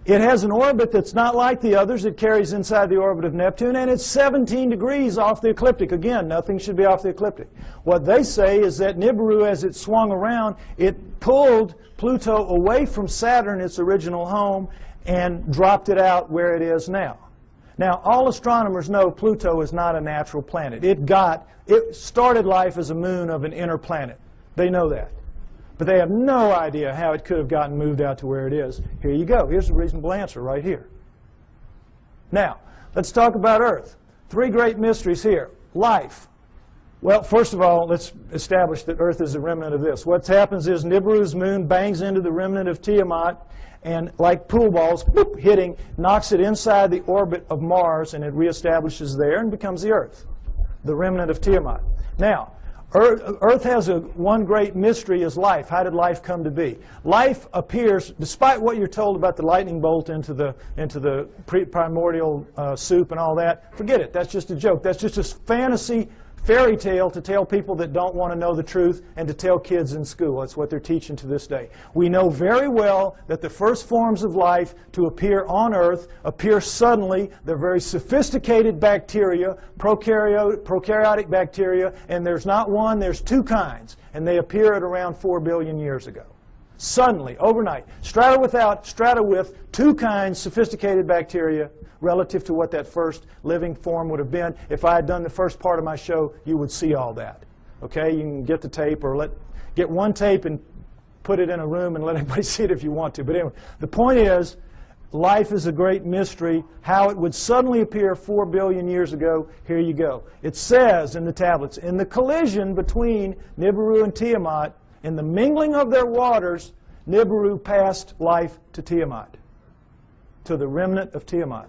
It has an orbit that's not like the others. It carries inside the orbit of Neptune, and it's 17 degrees off the ecliptic. Again, nothing should be off the ecliptic. What they say is that Nibiru, as it swung around, it pulled Pluto away from Saturn, its original home, and dropped it out where it is now. Now, all astronomers know Pluto is not a natural planet. It started life as a moon of an inner planet. They know that. But they have no idea how it could have gotten moved out to where it is. Here you go. Here's a reasonable answer right here. Now, let's talk about Earth. Three great mysteries here. Life. Well, first of all, let's establish that Earth is a remnant of this. What happens is Nibiru's moon bangs into the remnant of Tiamat, and like pool balls, boop, hitting, knocks it inside the orbit of Mars, and it reestablishes there and becomes the Earth, the remnant of Tiamat. Now, Earth has one great mystery is life. How did life come to be? Life appears, despite what you're told about the lightning bolt into the primordial soup and all that, forget it. That's just a joke. That's just a fantasy fairy tale to tell people that don't want to know the truth and to tell kids in school. That's what they're teaching to this day. We know very well that the first forms of life to appear on Earth appear suddenly. They're very sophisticated bacteria, prokaryotic bacteria, and there's not one, there's two kinds, and they appear at around 4 billion years ago. Suddenly, overnight, strata with two kinds, sophisticated bacteria, relative to what that first living form would have been. If I had done the first part of my show, you would see all that. Okay, you can get the tape or get one tape and put it in a room and let everybody see it if you want to. But anyway, the point is, life is a great mystery. How it would suddenly appear 4 billion years ago, here you go. It says in the tablets, in the collision between Nibiru and Tiamat, in the mingling of their waters, Nibiru passed life to Tiamat, to the remnant of Tiamat.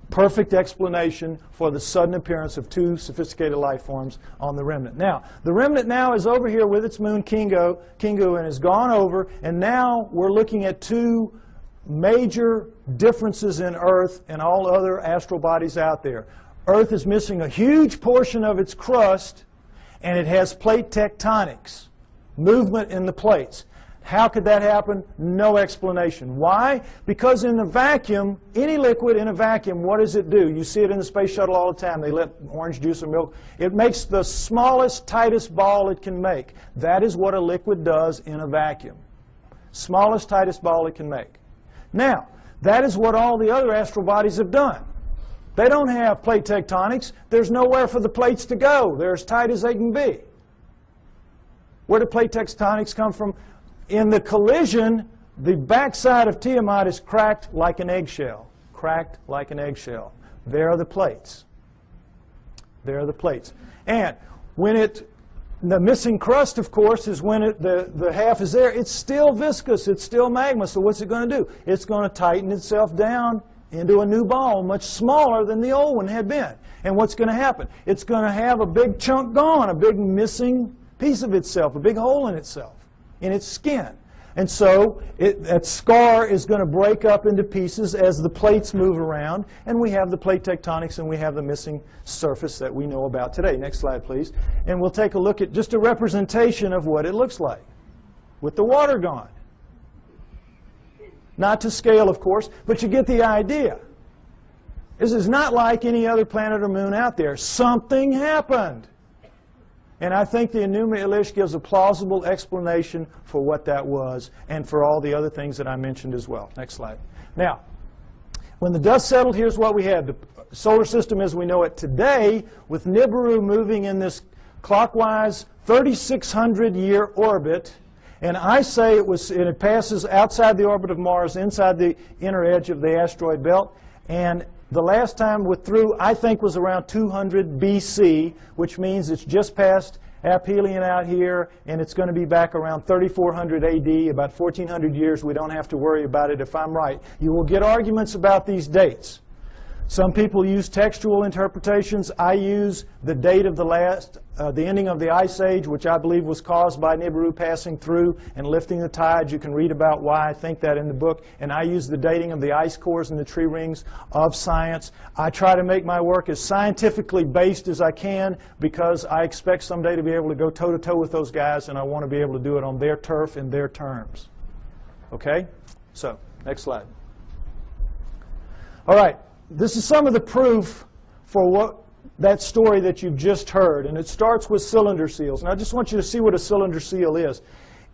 Perfect explanation for the sudden appearance of two sophisticated life forms on the remnant. Now, the remnant now is over here with its moon Kingu and has gone over, and now we're looking at two major differences in Earth and all other astral bodies out there. Earth is missing a huge portion of its crust, and it has plate tectonics, movement in the plates. How could that happen? No explanation. Why? Because in the vacuum, any liquid in a vacuum, what does it do? You see it in the space shuttle all the time. They let orange juice or milk. It makes the smallest, tightest ball it can make. That is what a liquid does in a vacuum. Smallest, tightest ball it can make. Now, that is what all the other astral bodies have done. They don't have plate tectonics. There's nowhere for the plates to go. They're as tight as they can be. Where do plate tectonics come from? In the collision, the backside of Tiamat is cracked like an eggshell. Cracked like an eggshell. There are the plates. There are the plates. And when the missing crust, of course, is when the half is there. It's still viscous. It's still magma. So what's it going to do? It's going to tighten itself down into a new ball, much smaller than the old one had been. And what's going to happen? It's going to have a big chunk gone, a big missing piece of itself, a big hole in itself, in its skin. And so that scar is going to break up into pieces as the plates move around, and we have the plate tectonics and we have the missing surface that we know about today. Next slide, please. And we'll take a look at just a representation of what it looks like with the water gone. Not to scale, of course, but you get the idea. This is not like any other planet or moon out there. Something happened. And I think the Enuma Elish gives a plausible explanation for what that was and for all the other things that I mentioned as well. Next slide. Now, when the dust settled, here's what we had. The solar system as we know it today, with Nibiru moving in this clockwise 3,600-year orbit. And I say it passes outside the orbit of Mars, inside the inner edge of the asteroid belt. And the last time through, I think, was around 200 BC, which means it's just past aphelion out here, and it's going to be back around 3400 AD, about 1400 years. We don't have to worry about it if I'm right. You will get arguments about these dates. Some people use textual interpretations. I use the date of the ending of the Ice Age, which I believe was caused by Nibiru passing through and lifting the tides. You can read about why I think that in the book. And I use the dating of the ice cores and the tree rings of science. I try to make my work as scientifically based as I can because I expect someday to be able to go toe-to-toe with those guys, and I want to be able to do it on their turf in their terms. Okay? So, next slide. All right. This is some of the proof for that story that you've just heard, and it starts with cylinder seals. And I just want you to see what a cylinder seal is.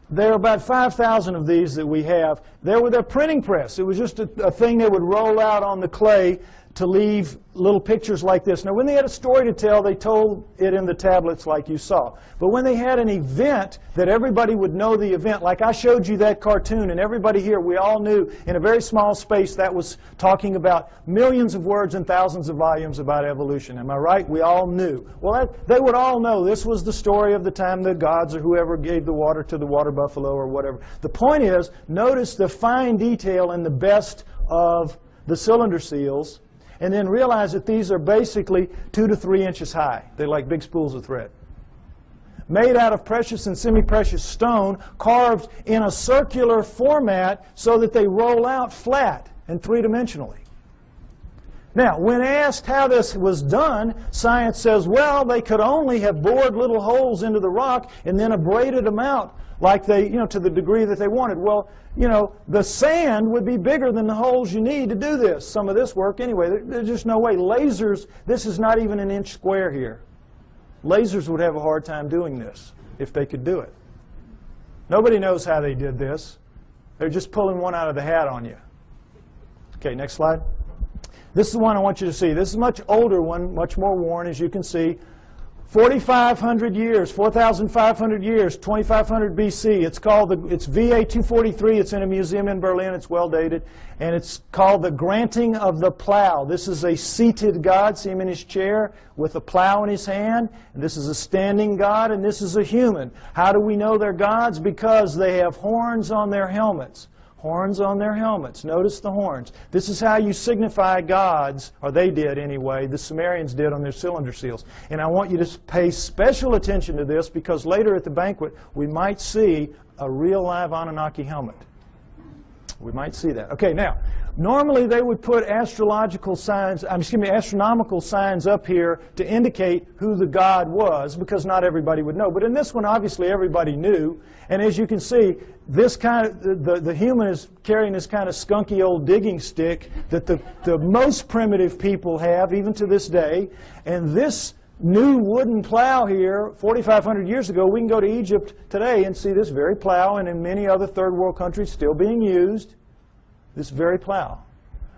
There are about 5,000 of these that we have. They're with a printing press. It was just a thing they would roll out on the clay to leave little pictures like this. Now, when they had a story to tell, they told it in the tablets like you saw. But when they had an event that everybody would know the event, like I showed you that cartoon, and everybody here, we all knew in a very small space that was talking about millions of words and thousands of volumes about evolution. Am I right? We all knew. Well, they would all know this was the story of the time the gods or whoever gave the water to the water buffalo or whatever. The point is, notice the fine detail in the best of the cylinder seals, and then realize that these are basically 2 to 3 inches high. They're like big spools of thread. Made out of precious and semi-precious stone, carved in a circular format so that they roll out flat and three-dimensionally. Now, when asked how this was done, science says, well, they could only have bored little holes into the rock and then abraded them out like they, to the degree that they wanted. Well, the sand would be bigger than the holes you need to do this, some of this work anyway. There's just no way. Lasers, this is not even an inch square here. Lasers would have a hard time doing this if they could do it. Nobody knows how they did this. They're just pulling one out of the hat on you. Okay, next slide. This is the one I want you to see. This is a much older one, much more worn, as you can see. 4,500 years, 4,500 years, 2,500 BC. It's called it's VA 243. It's in a museum in Berlin. It's well dated. And it's called the Granting of the Plow. This is a seated God. See him in his chair with a plow in his hand. And this is a standing God, and this is a human. How do we know they're gods? Because they have horns on their helmets. Horns on their helmets. Notice the horns. This is how you signify gods, or they did anyway, the Sumerians did on their cylinder seals. And I want you to pay special attention to this because later at the banquet we might see a real live Anunnaki helmet. We might see that. Okay, now, normally they would put astronomical signs up here to indicate who the god was because not everybody would know. But in this one, obviously, everybody knew. And as you can see, this the human is carrying this kind of skunky old digging stick that the most primitive people have, even to this day. And this new wooden plow here, 4,500 years ago, we can go to Egypt today and see this very plow, and in many other third world countries still being used, this very plow.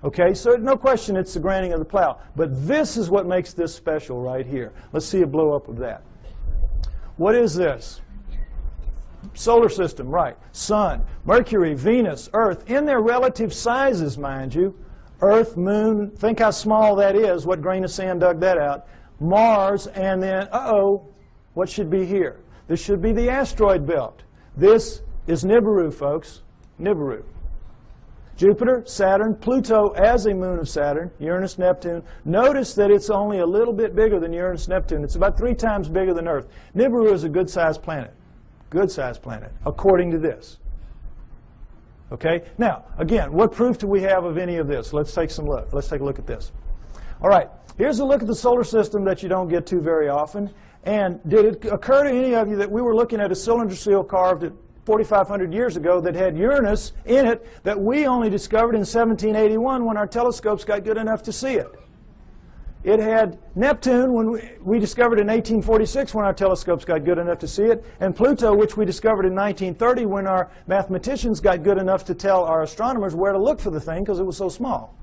Okay, so no question it's the granting of the plow. But this is what makes this special right here. Let's see a blow up of that. What is this? Solar system, right. Sun, Mercury, Venus, Earth, in their relative sizes, mind you. Earth, Moon, think how small that is. What grain of sand dug that out? Mars, and then, what should be here? This should be the asteroid belt. This is Nibiru, folks. Nibiru. Jupiter, Saturn, Pluto as a moon of Saturn, Uranus, Neptune. Notice that it's only a little bit bigger than Uranus, Neptune. It's about 3 times bigger than Earth. Nibiru is a good-sized planet. Good-sized planet, according to this. Okay? Now, again, what proof do we have of any of this? Let's take some look. Let's take a look at this. All right. Here's a look at the solar system that you don't get to very often. And did it occur to any of you that we were looking at a cylinder seal carved at 4,500 years ago that had Uranus in it that we only discovered in 1781 when our telescopes got good enough to see it? It had Neptune when we discovered in 1846 when our telescopes got good enough to see it, and Pluto, which we discovered in 1930 when our mathematicians got good enough to tell our astronomers where to look for the thing because it was so small.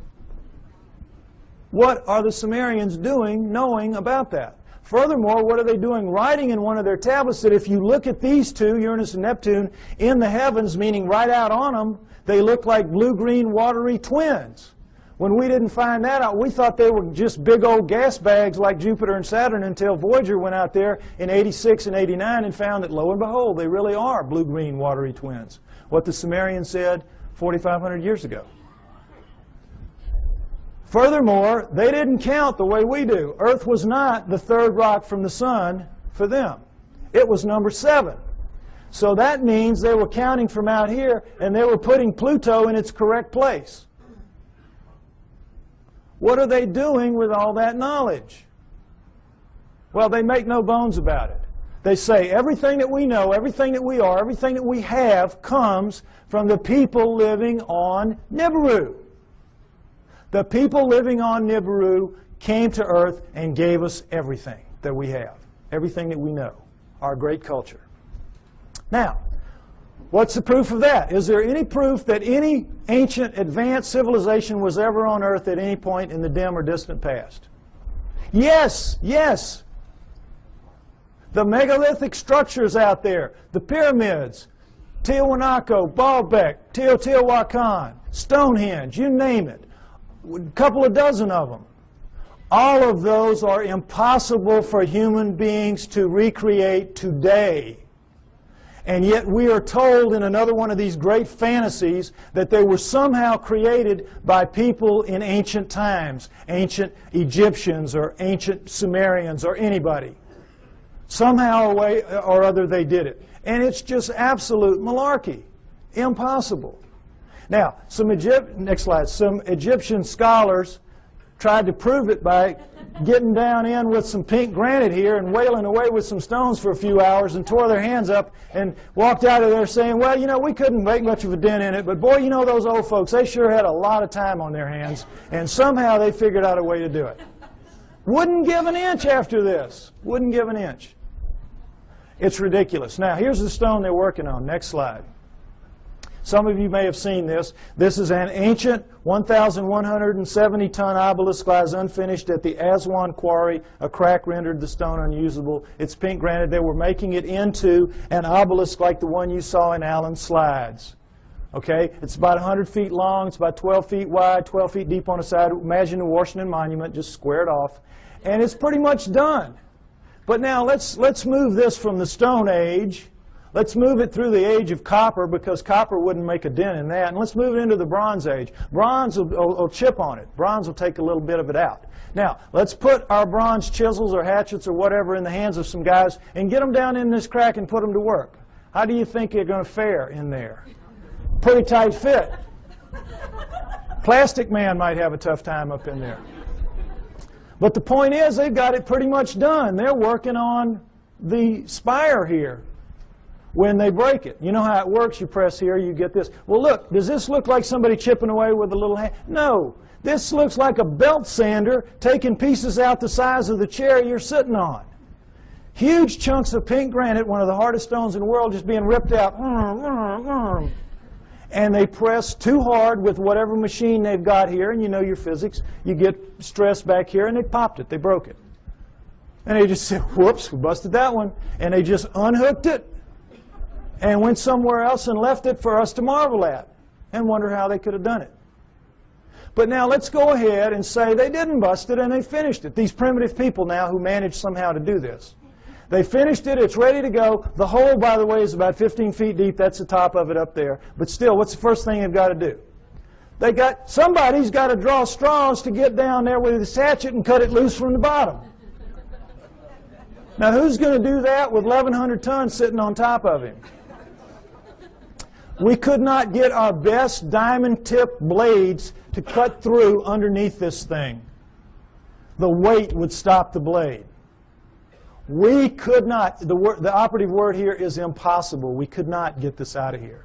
What are the Sumerians doing knowing about that? Furthermore, what are they doing writing in one of their tablets that if you look at these two, Uranus and Neptune, in the heavens, meaning right out on them, they look like blue-green watery twins. When we didn't find that out, we thought they were just big old gas bags like Jupiter and Saturn until Voyager went out there in 86 and 89 and found that, lo and behold, they really are blue-green watery twins. What the Sumerians said 4,500 years ago. Furthermore, they didn't count the way we do. Earth was not the third rock from the sun for them. It was number 7. So that means they were counting from out here, and they were putting Pluto in its correct place. What are they doing with all that knowledge? Well, they make no bones about it. They say everything that we know, everything that we are, everything that we have comes from the people living on Nibiru. The people living on Nibiru came to Earth and gave us everything that we have, everything that we know, our great culture. Now, what's the proof of that? Is there any proof that any ancient advanced civilization was ever on Earth at any point in the dim or distant past? Yes, yes. The megalithic structures out there, the pyramids, Tiwanaku, Baalbek, Teotihuacan, Stonehenge, you name it, a couple of dozen of them. All of those are impossible for human beings to recreate today. And yet we are told in another one of these great fantasies that they were somehow created by people in ancient times, ancient Egyptians or ancient Sumerians or anybody. Somehow a way or other they did it. And it's just absolute malarkey. Impossible. Now, next slide. Some Egyptian scholars tried to prove it by getting down in with some pink granite here and wailing away with some stones for a few hours and tore their hands up and walked out of there saying, well, you know, we couldn't make much of a dent in it, but boy, you know, those old folks, they sure had a lot of time on their hands, and somehow they figured out a way to do it. Wouldn't give an inch after this. Wouldn't give an inch. It's ridiculous. Now, here's the stone they're working on. Next slide. Some of you may have seen this. This is an ancient 1,170-ton obelisk lies unfinished at the Aswan quarry. A crack rendered the stone unusable. It's pink granite. They were making it into an obelisk like the one you saw in Allen's slides. Okay? It's about 100 feet long. It's about 12 feet wide, 12 feet deep on the side. Imagine the Washington Monument, just squared off. And it's pretty much done. But now let's move this from the Stone Age. Let's move it through the age of copper, because copper wouldn't make a dent in that. And let's move it into the Bronze Age. Bronze will chip on it. Bronze will take a little bit of it out. Now, let's put our bronze chisels or hatchets or whatever in the hands of some guys and get them down in this crack and put them to work. How do you think they're going to fare in there? Pretty tight fit. Plastic Man might have a tough time up in there. But the point is, they've got it pretty much done. They're working on the spire here. When they break it, you know how it works. You press here, you get this. Well, look, does this look like somebody chipping away with a little hand? No. This looks like a belt sander taking pieces out the size of the chair you're sitting on. Huge chunks of pink granite, one of the hardest stones in the world, just being ripped out. And they press too hard with whatever machine they've got here, and you know your physics. You get stress back here, and they popped it. They broke it. And they just said, whoops, we busted that one. And they just unhooked it and went somewhere else and left it for us to marvel at and wonder how they could have done it. But now let's go ahead and say they didn't bust it and they finished it. These primitive people now who managed somehow to do this. They finished it. It's ready to go. The hole, by the way, is about 15 feet deep. That's the top of it up there. But still, what's the first thing they've got to do? Somebody's got to draw straws to get down there with his hatchet and cut it loose from the bottom. Now, who's going to do that with 1,100 tons sitting on top of him? We could not get our best diamond-tipped blades to cut through underneath this thing. The weight would stop the blade. We could not. The operative word here is impossible. We could not get this out of here.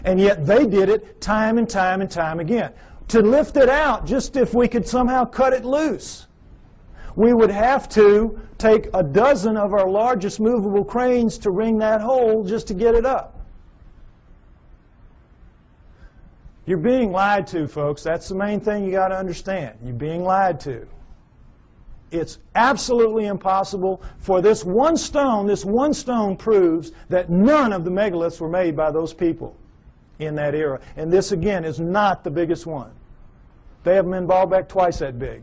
And yet they did it time and time and time again. To lift it out, just if we could somehow cut it loose, we would have to take a dozen of our largest movable cranes to wring that hole just to get it up. You're being lied to, folks. That's the main thing you got to understand. You're being lied to. It's absolutely impossible for this one stone. This one stone proves that none of the megaliths were made by those people in that era. And this, again, is not the biggest one. They have them in Baalbek twice that big.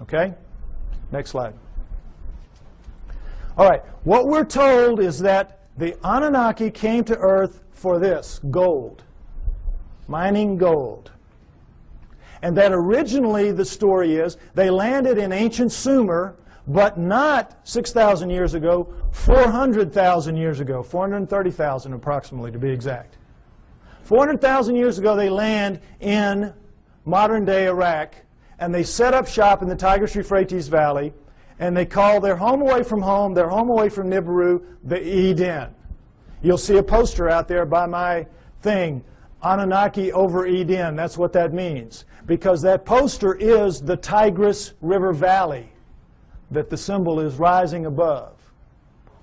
Okay? Next slide. All right. What we're told is that the Anunnaki came to Earth for this, gold. mining gold. And that originally, the story is, they landed in ancient Sumer, but not 6,000 years ago, 400,000 years ago, 430,000 approximately to be exact. 400,000 years ago, they land in modern-day Iraq, and they set up shop in the Tigris-Euphrates Valley, and they call their home away from home, their home away from Nibiru, the Eden. You'll see a poster out there by my thing, Anunnaki over Eden. That's what that means, because that poster is the Tigris River Valley that the symbol is rising above.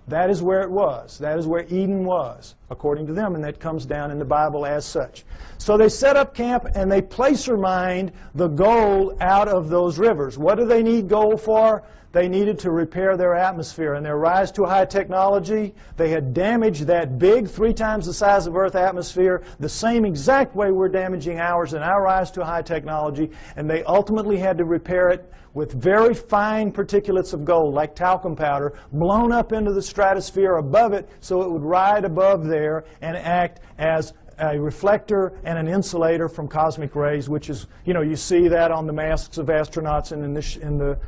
That is where it was. That is where Eden was, according to them, and that comes down in the Bible as such. So they set up camp and they placer mined the gold out of those rivers. What do they need gold for? They needed to repair their atmosphere. In their rise to high technology, they had damaged that big, 3 times the size of Earth atmosphere, the same exact way we're damaging ours in our rise to high technology, and they ultimately had to repair it with very fine particulates of gold, like talcum powder, blown up into the stratosphere above it so it would ride above there and act as a reflector and an insulator from cosmic rays, which is, you see that on the masks of astronauts and in the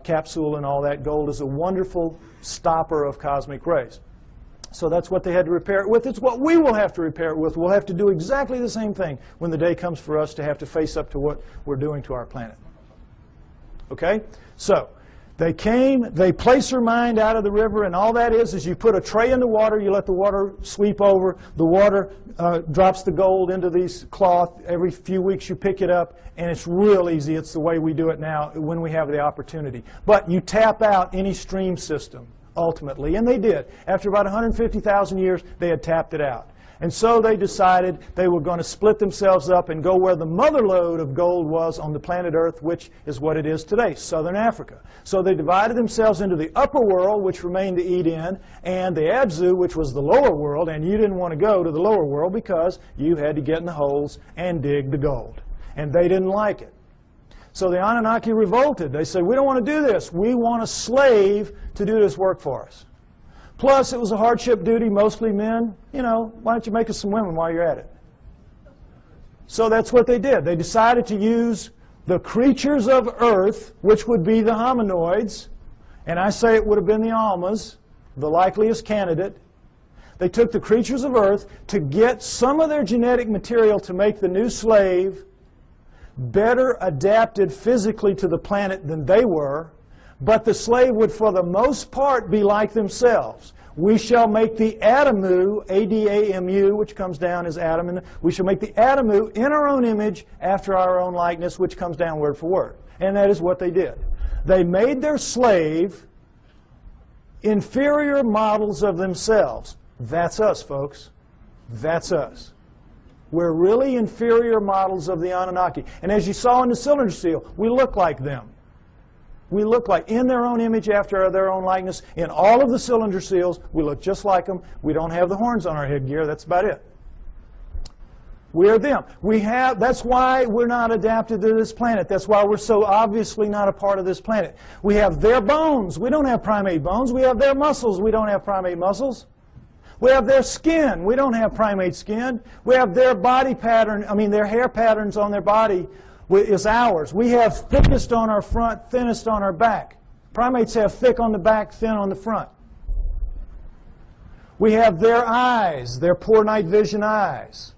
capsule and all that. Gold is a wonderful stopper of cosmic rays. So that's what they had to repair it with. It's what we will have to repair it with. We'll have to do exactly the same thing when the day comes for us to have to face up to what we're doing to our planet. Okay? So they came, they placer mined out of the river, and all that is you put a tray in the water, you let the water sweep over, the water drops the gold into these cloth. Every few weeks you pick it up, and it's real easy. It's the way we do it now when we have the opportunity. But you tap out any stream system, ultimately, and they did. After about 150,000 years, they had tapped it out. And so they decided they were going to split themselves up and go where the mother lode of gold was on the planet Earth, which is what it is today, southern Africa. So they divided themselves into the upper world, which remained the Eden, and the Abzu, which was the lower world, and you didn't want to go to the lower world because you had to get in the holes and dig the gold. And they didn't like it. So the Anunnaki revolted. They said, we don't want to do this. We want a slave to do this work for us. Plus, it was a hardship duty, mostly men. Why don't you make us some women while you're at it? So that's what they did. They decided to use the creatures of Earth, which would be the hominoids, and I say it would have been the Almas, the likeliest candidate. They took the creatures of Earth to get some of their genetic material to make the new slave better adapted physically to the planet than they were, but the slave would, for the most part, be like themselves. We shall make the Adamu, A-D-A-M-U, which comes down as Adam, and we shall make the Adamu in our own image, after our own likeness, which comes down word for word. And that is what they did. They made their slave inferior models of themselves. That's us, folks. That's us. We're really inferior models of the Anunnaki. And as you saw in the cylinder seal, we look like them. We look like, in their own image, after their own likeness. In all of the cylinder seals, we look just like them. We don't have the horns on our headgear. That's about it. We are them. That's why we're not adapted to this planet. That's why we're so obviously not a part of this planet. We have their bones. We don't have primate bones. We have their muscles. We don't have primate muscles. We have their skin. We don't have primate skin. We have their body pattern, their hair patterns on their body is ours. We have thickest on our front, thinnest on our back. Primates have thick on the back, thin on the front. We have their eyes, their poor night vision eyes.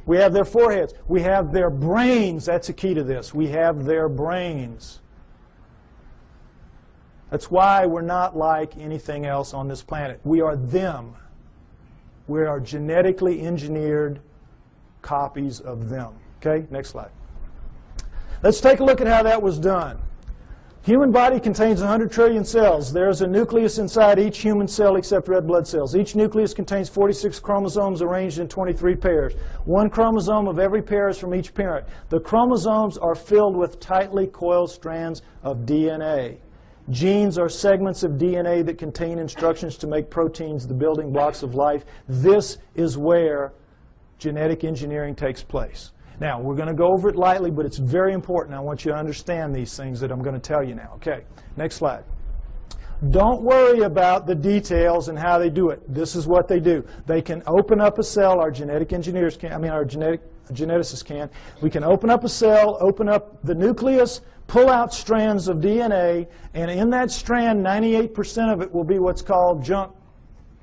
We have their foreheads. We have their brains. That's a key to this. We have their brains. That's why we're not like anything else on this planet. We are them. We are genetically engineered copies of them. Okay, next slide. Let's take a look at how that was done. Human body contains 100 trillion cells. There's a nucleus inside each human cell except red blood cells. Each nucleus contains 46 chromosomes arranged in 23 pairs. One chromosome of every pair is from each parent. The chromosomes are filled with tightly coiled strands of DNA. Genes are segments of DNA that contain instructions to make proteins, the building blocks of life. This is where genetic engineering takes place. Now, we're going to go over it lightly, but it's very important. I want you to understand these things that I'm going to tell you now. Okay, next slide. Don't worry about the details and how they do it. This is what they do. They can open up a cell, our genetic engineers can, our geneticists can. We can open up a cell, open up the nucleus, pull out strands of DNA, and in that strand, 98% of it will be what's called junk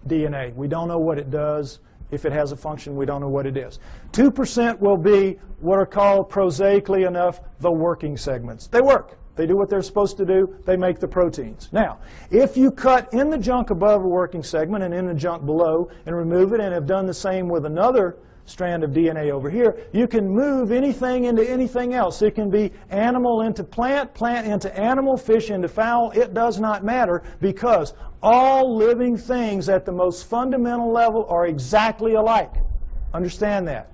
DNA. We don't know what it does. If it has a function, we don't know what it is. 2% will be what are called, prosaically enough, the working segments. They work. They do what they're supposed to do. They make the proteins. Now, if you cut in the junk above a working segment and in the junk below and remove it and have done the same with another strand of DNA over here, you can move anything into anything else. It can be animal into plant, plant into animal, fish into fowl. It does not matter because all living things at the most fundamental level are exactly alike. Understand that.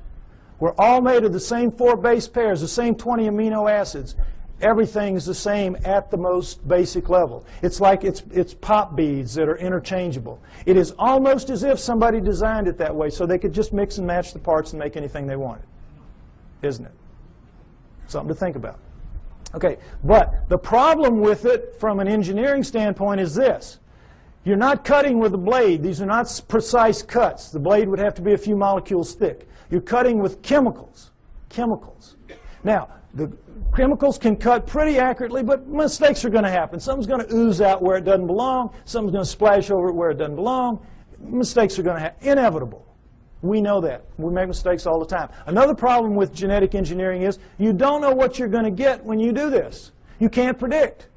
We're all made of the same 4 base pairs, the same 20 amino acids. Everything is the same at the most basic level. It's like it's pop beads that are interchangeable. It is almost as if somebody designed it that way so they could just mix and match the parts and make anything they wanted. Isn't it? Something to think about. Okay, but the problem with it from an engineering standpoint is this. You're not cutting with a blade. These are not precise cuts. The blade would have to be a few molecules thick. You're cutting with chemicals. Chemicals. Now, the chemicals can cut pretty accurately, but mistakes are going to happen. Something's going to ooze out where it doesn't belong. Something's going to splash over it where it doesn't belong. Mistakes are going to happen. Inevitable. We know that. We make mistakes all the time. Another problem with genetic engineering is you don't know what you're going to get when you do this. You can't predict.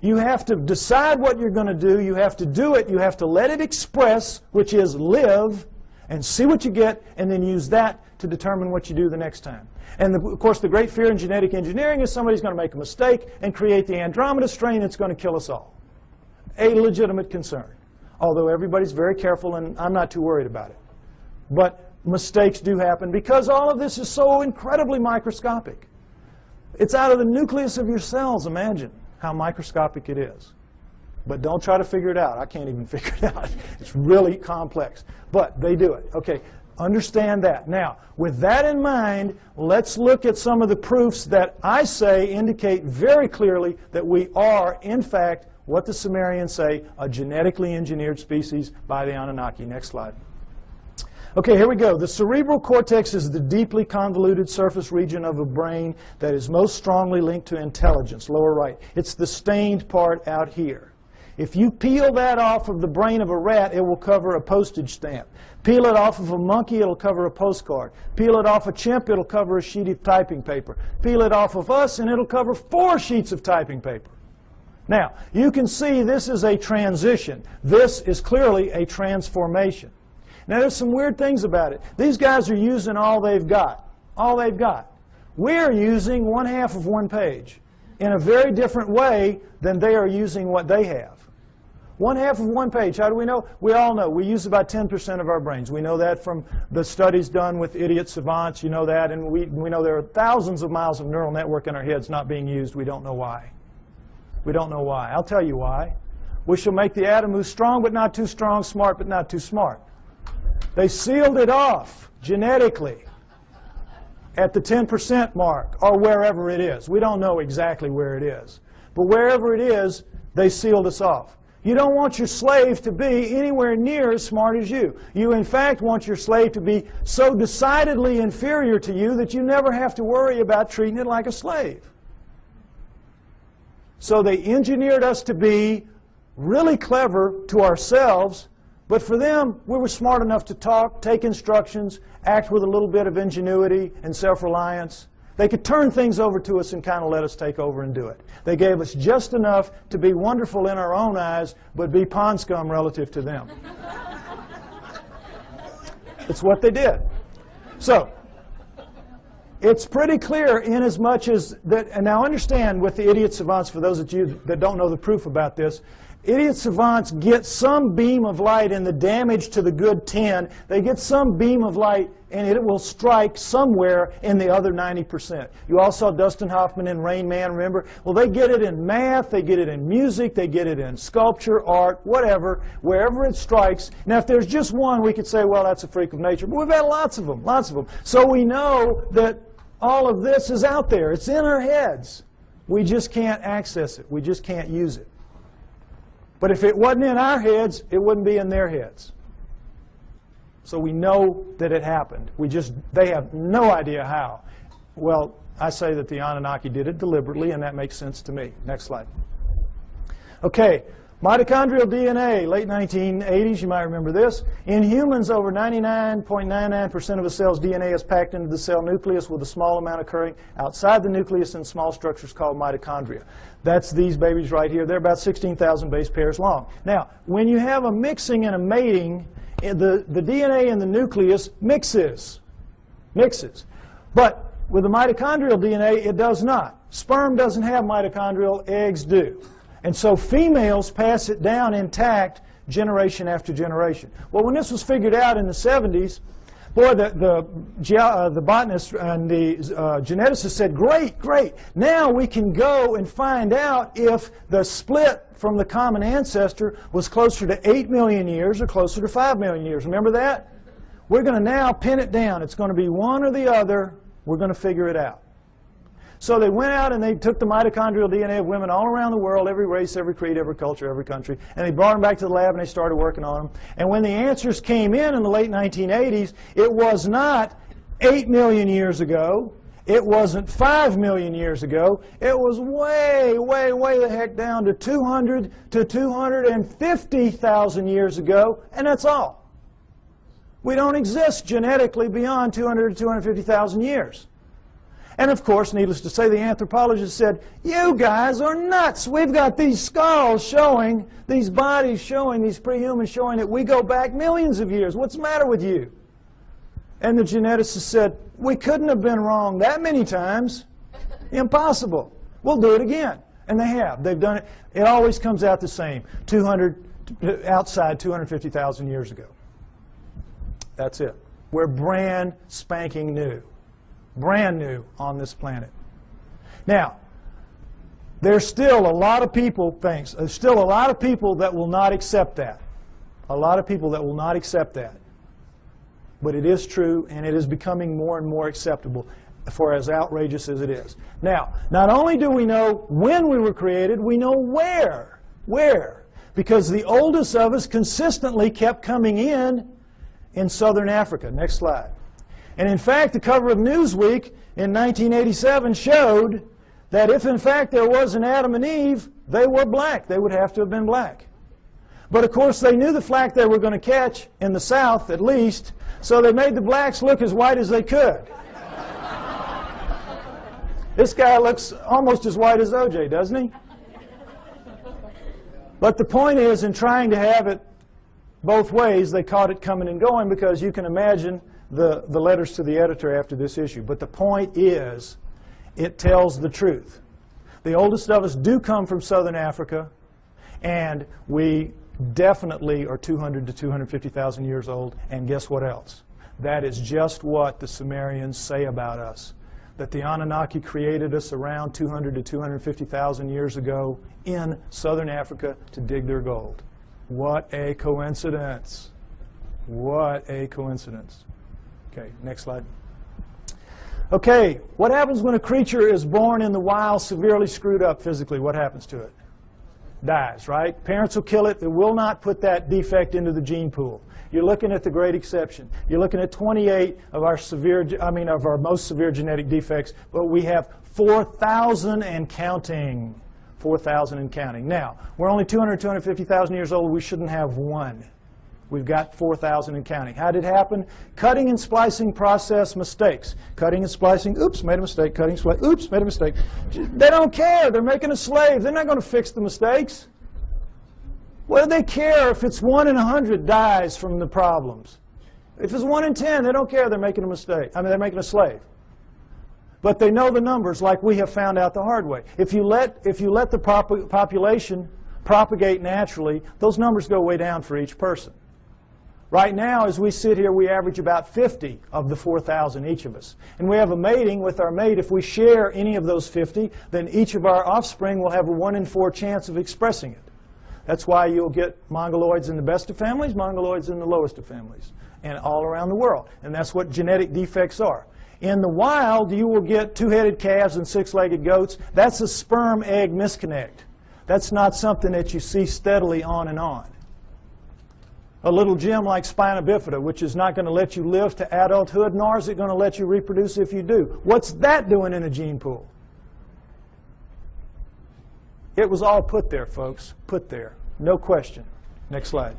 You have to decide what you're going to do. You have to do it. You have to let it express, which is live, and see what you get, and then use that to determine what you do the next time. And of course, the great fear in genetic engineering is somebody's going to make a mistake and create the Andromeda strain that's going to kill us all. A legitimate concern. Although everybody's very careful, and I'm not too worried about it. But mistakes do happen because all of this is so incredibly microscopic. It's out of the nucleus of your cells. Imagine how microscopic it is. But don't try to figure it out. I can't even figure it out. It's really complex. But they do it. Okay, understand that. Now, with that in mind, let's look at some of the proofs that I say indicate very clearly that we are, in fact, what the Sumerians say, a genetically engineered species by the Anunnaki. Next slide. Okay, here we go. The cerebral cortex is the deeply convoluted surface region of a brain that is most strongly linked to intelligence, lower right. It's the stained part out here. If you peel that off of the brain of a rat, it will cover a postage stamp. Peel it off of a monkey, it'll cover a postcard. Peel it off a chimp, it'll cover a sheet of typing paper. Peel it off of us, and it'll cover 4 sheets of typing paper. Now, you can see this is a transition. This is clearly a transformation. Now, there's some weird things about it. These guys are using all they've got. All they've got. We're using 1/2 of 1 page in a very different way than they are using what they have. 1/2 of 1 page. How do we know? We all know. We use about 10% of our brains. We know that from the studies done with idiot savants. You know that. And we know there are thousands of miles of neural network in our heads not being used. We don't know why. We don't know why. I'll tell you why. We shall make the atom who's strong but not too strong, smart but not too smart. They sealed it off genetically at the 10% mark or wherever it is. We don't know exactly where it is. But wherever it is, they sealed us off. You don't want your slave to be anywhere near as smart as you. You, in fact, want your slave to be so decidedly inferior to you that you never have to worry about treating it like a slave. So they engineered us to be really clever to ourselves, but for them, we were smart enough to talk, take instructions, act with a little bit of ingenuity and self-reliance. They could turn things over to us and kind of let us take over and do it. They gave us just enough to be wonderful in our own eyes, but be pond scum relative to them. It's what they did. So, it's pretty clear in as much as that, and now understand with the idiot savants, for those of you that don't know the proof about this, idiot savants get some beam of light in the damage to the good 10. They get some beam of light and it will strike somewhere in the other 90%. You all saw Dustin Hoffman in Rain Man, remember? Well, they get it in math, they get it in music, they get it in sculpture, art, whatever, wherever it strikes. Now, if there's just one, we could say, well, that's a freak of nature. But we've had lots of them, lots of them. So we know that all of this is out there. It's in our heads. We just can't access it. We just can't use it. But if it wasn't in our heads, it wouldn't be in their heads. So we know that it happened. They have no idea how. Well, I say that the Anunnaki did it deliberately, and that makes sense to me. Next slide. Okay, mitochondrial DNA, late 1980s, you might remember this. In humans, over 99.99% of a cell's DNA is packed into the cell nucleus, with a small amount occurring outside the nucleus in small structures called mitochondria. That's these babies right here. They're about 16,000 base pairs long. Now, when you have a mixing and a mating, the DNA in the nucleus mixes. But with the mitochondrial DNA, it does not. Sperm doesn't have mitochondrial, eggs do. And so females pass it down intact generation after generation. Well, when this was figured out in the 70s, boy, the botanists and the geneticists said, great, now we can go and find out if the split from the common ancestor was closer to 8 million years or closer to 5 million years. Remember that? We're going to now pin it down. It's going to be one or the other. We're going to figure it out. So they went out and they took the mitochondrial DNA of women all around the world, every race, every creed, every culture, every country, and they brought them back to the lab and they started working on them. And when the answers came in the late 1980s, it was not 8 million years ago. It wasn't 5 million years ago. It was way the heck down to 200 to 250,000 years ago, and that's all. We don't exist genetically beyond 200 to 250,000 years. And of course, needless to say, the anthropologists said, you guys are nuts. We've got these skulls showing, these bodies showing, these prehumans showing that we go back millions of years. What's the matter with you? And the geneticists said, we couldn't have been wrong that many times. Impossible. We'll do it again. And they have. They've done it. It always comes out the same. Outside 250,000 years ago. That's it. We're brand spanking new. Brand new on this planet. Now, there's still a lot of people, there's still a lot of people that will not accept that. A lot of people that will not accept that. But it is true, and it is becoming more and more acceptable, for as outrageous as it is. Now, not only do we know when we were created, we know where. Where? Because the oldest of us consistently kept coming in Southern Africa. Next slide. And in fact, the cover of Newsweek in 1987 showed that if in fact there was an Adam and Eve, they were black. They would have to have been black. But of course they knew the flack they were going to catch, in the South at least, so they made the blacks look as white as they could. This guy looks almost as white as OJ, doesn't he? But the point is, in trying to have it both ways, they caught it coming and going, because you can imagine the letters to the editor after this issue. But the point is, it tells the truth. The oldest of us do come from Southern Africa, and we definitely are 200 to 250,000 years old. And guess what else? That is just what the Sumerians say about us. That the Anunnaki created us around 200 to 250,000 years ago in Southern Africa to dig their gold. What a coincidence. What a coincidence. Okay, next slide. Okay, what happens when a creature is born in the wild, severely screwed up physically? What happens to it? Dies, right? Parents will kill it. They will not put that defect into the gene pool. You're looking at the great exception. You're looking at 28 of our most severe genetic defects, but we have 4,000 and counting. 4,000 and counting. Now, we're only 200, 250,000 years old. We shouldn't have one. We've got 4,000 and counting. How did it happen? Cutting and splicing process mistakes. Cutting and splicing, oops, made a mistake. Cutting, splicing, oops, made a mistake. They don't care. They're making a slave. They're not going to fix the mistakes. What do they care if it's 1 in 100 dies from the problems? If it's 1 in 10, they don't care. They're making a mistake. They're making a slave. But they know the numbers, like we have found out the hard way. If you let the population propagate naturally, those numbers go way down for each person. Right now, as we sit here, we average about 50 of the 4,000, each of us. And we have a mating with our mate. If we share any of those 50, then each of our offspring will have a 1 in 4 chance of expressing it. That's why you'll get mongoloids in the best of families, mongoloids in the lowest of families, and all around the world. And that's what genetic defects are. In the wild, you will get 2-headed calves and 6-legged goats. That's a sperm-egg misconnect. That's not something that you see steadily on and on. A little gem like spina bifida, which is not going to let you live to adulthood, nor is it going to let you reproduce if you do. What's that doing in a gene pool? It was all put there, folks. Put there. No question. Next slide.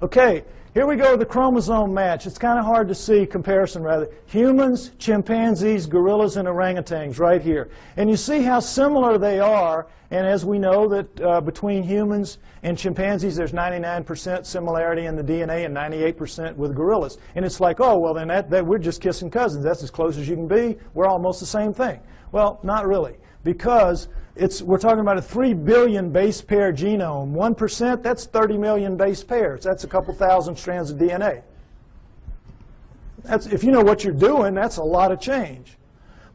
Okay, here we go with the chromosome match. It's kind of hard to see, comparison rather. Humans, chimpanzees, gorillas, and orangutans right here. And you see how similar they are. And as we know that between humans and chimpanzees, there's 99% similarity in the DNA and 98% with gorillas. And it's like, oh, well, then that we're just kissing cousins. That's as close as you can be. We're almost the same thing. Well, not really. Because we're talking about a 3 billion base pair genome. 1%, that's 30 million base pairs. That's a couple thousand strands of DNA. If you know what you're doing, that's a lot of change.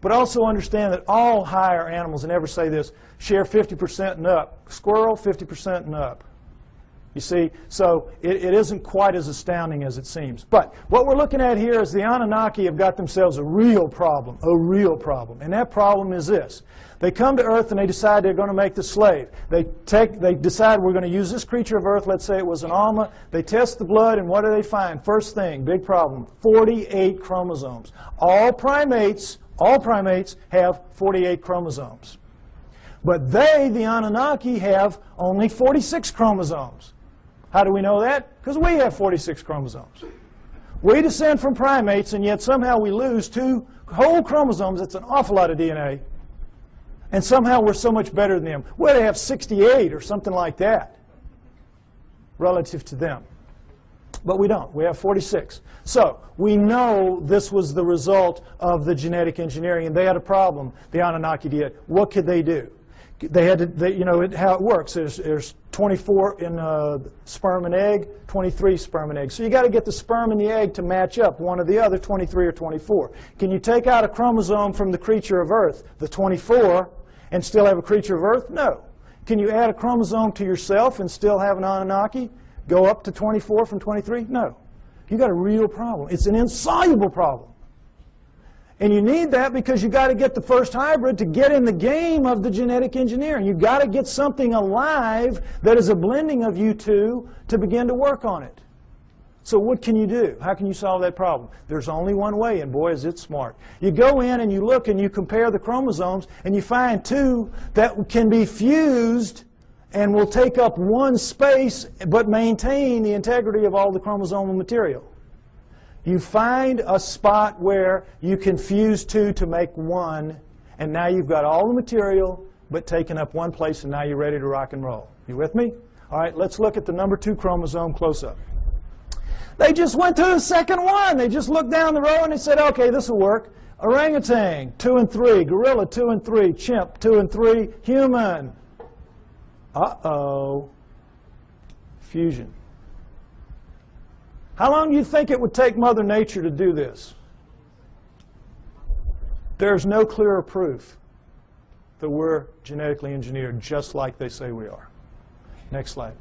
But also understand that all higher animals, and never say this, share 50% and up. Squirrel, 50% and up. You see, so it isn't quite as astounding as it seems. But what we're looking at here is the Anunnaki have got themselves a real problem. And that problem is this. They come to Earth and they decide they're going to make the slave. They decide we're going to use this creature of Earth, let's say it was an Alma. They test the blood, and what do they find? First thing, big problem, 48 chromosomes. All primates have 48 chromosomes. But they, the Anunnaki, have only 46 chromosomes. How do we know that? Because we have 46 chromosomes. We descend from primates, and yet somehow we lose 2 whole chromosomes. That's an awful lot of DNA. And somehow we're so much better than them. Well, they have 68 or something like that relative to them. But we don't. We have 46. So we know this was the result of the genetic engineering, and they had a problem, the Anunnaki did. What could they do? They had to, you know, how it works. There's 24 in sperm and egg, 23 sperm and egg. So you got to get the sperm and the egg to match up, one or the other, 23 or 24. Can you take out a chromosome from the creature of Earth, the 24, and still have a creature of Earth? No. Can you add a chromosome to yourself and still have an Anunnaki? Go up to 24 from 23? No. You got a real problem. It's an insoluble problem. And you need that because you got to get the first hybrid to get in the game of the genetic engineering. You've got to get something alive that is a blending of you two to begin to work on it. So what can you do? How can you solve that problem? There's only one way, and boy, is it smart. You go in and you look and you compare the chromosomes, and you find 2 that can be fused and will take up one space but maintain the integrity of all the chromosomal material. You find a spot where you can fuse 2 to make 1, and now you've got all the material but taken up one place, and now you're ready to rock and roll. You with me? All right, let's look at the number 2 chromosome close up. They just went to the second one. They just looked down the row and they said, okay, this will work. Orangutan, 2 and 3. Gorilla, 2 and 3. Chimp, 2 and 3. Human. Uh-oh. Fusion. How long do you think it would take Mother Nature to do this? There's no clearer proof that we're genetically engineered just like they say we are. Next slide.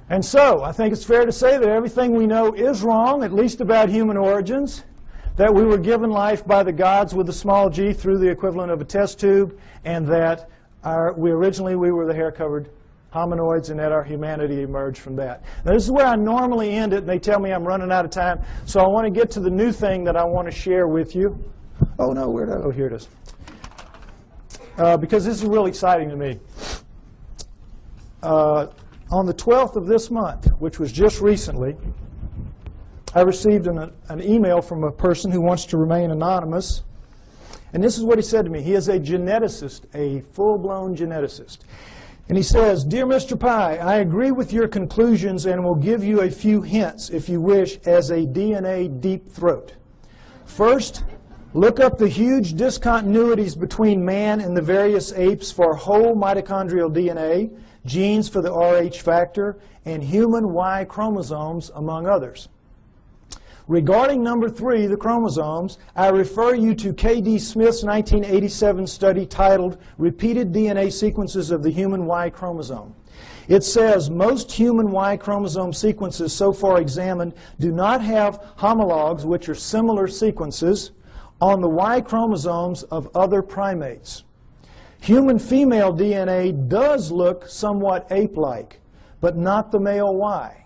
And so, I think it's fair to say that everything we know is wrong, at least about human origins, that we were given life by the gods with a small g through the equivalent of a test tube, and that we were the hair-covered hominoids, and that our humanity emerged from that. Now, this is where I normally end it, and they tell me I'm running out of time, so I want to get to the new thing that I want to share with you. Oh, no, where did I? Oh, here it is. Because this is really exciting to me. On the 12th of this month, which was just recently, I received an email from a person who wants to remain anonymous. And this is what he said to me. He is a geneticist, a full-blown geneticist. And he says, "Dear Mr. Pi, I agree with your conclusions and will give you a few hints, if you wish, as a DNA deep throat. First, look up the huge discontinuities between man and the various apes for whole mitochondrial DNA, genes for the Rh factor, and human Y chromosomes, among others. Regarding number 3, the chromosomes, I refer you to K.D. Smith's 1987 study titled Repeated DNA Sequences of the Human Y Chromosome. It says most human Y chromosome sequences so far examined do not have homologs, which are similar sequences, on the Y chromosomes of other primates. Human female DNA does look somewhat ape-like, but not the male Y.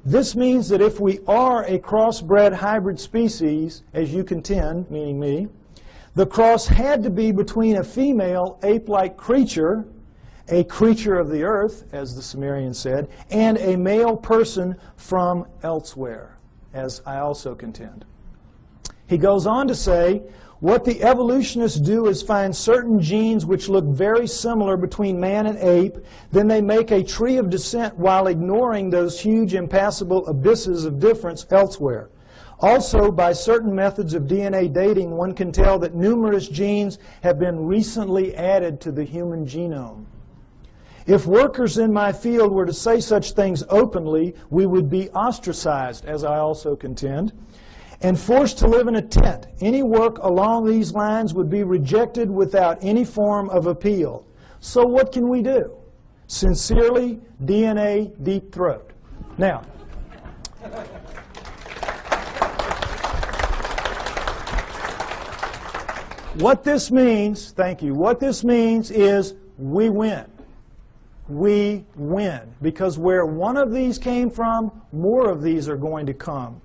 This means that if we are a crossbred hybrid species, as you contend, meaning me, the cross had to be between a female ape-like creature, a creature of the earth, as the Sumerians said, and a male person from elsewhere, as I also contend. He goes on to say, what the evolutionists do is find certain genes which look very similar between man and ape, then they make a tree of descent while ignoring those huge impassable abysses of difference elsewhere. Also, by certain methods of DNA dating, one can tell that numerous genes have been recently added to the human genome. If workers in my field were to say such things openly, we would be ostracized, as I also contend, and forced to live in a tent. Any work along these lines would be rejected without any form of appeal. So what can we do? Sincerely, DNA Deep Throat. Now, what this means, thank you, what this means is we win. We win. Because where one of these came from, more of these are going to come.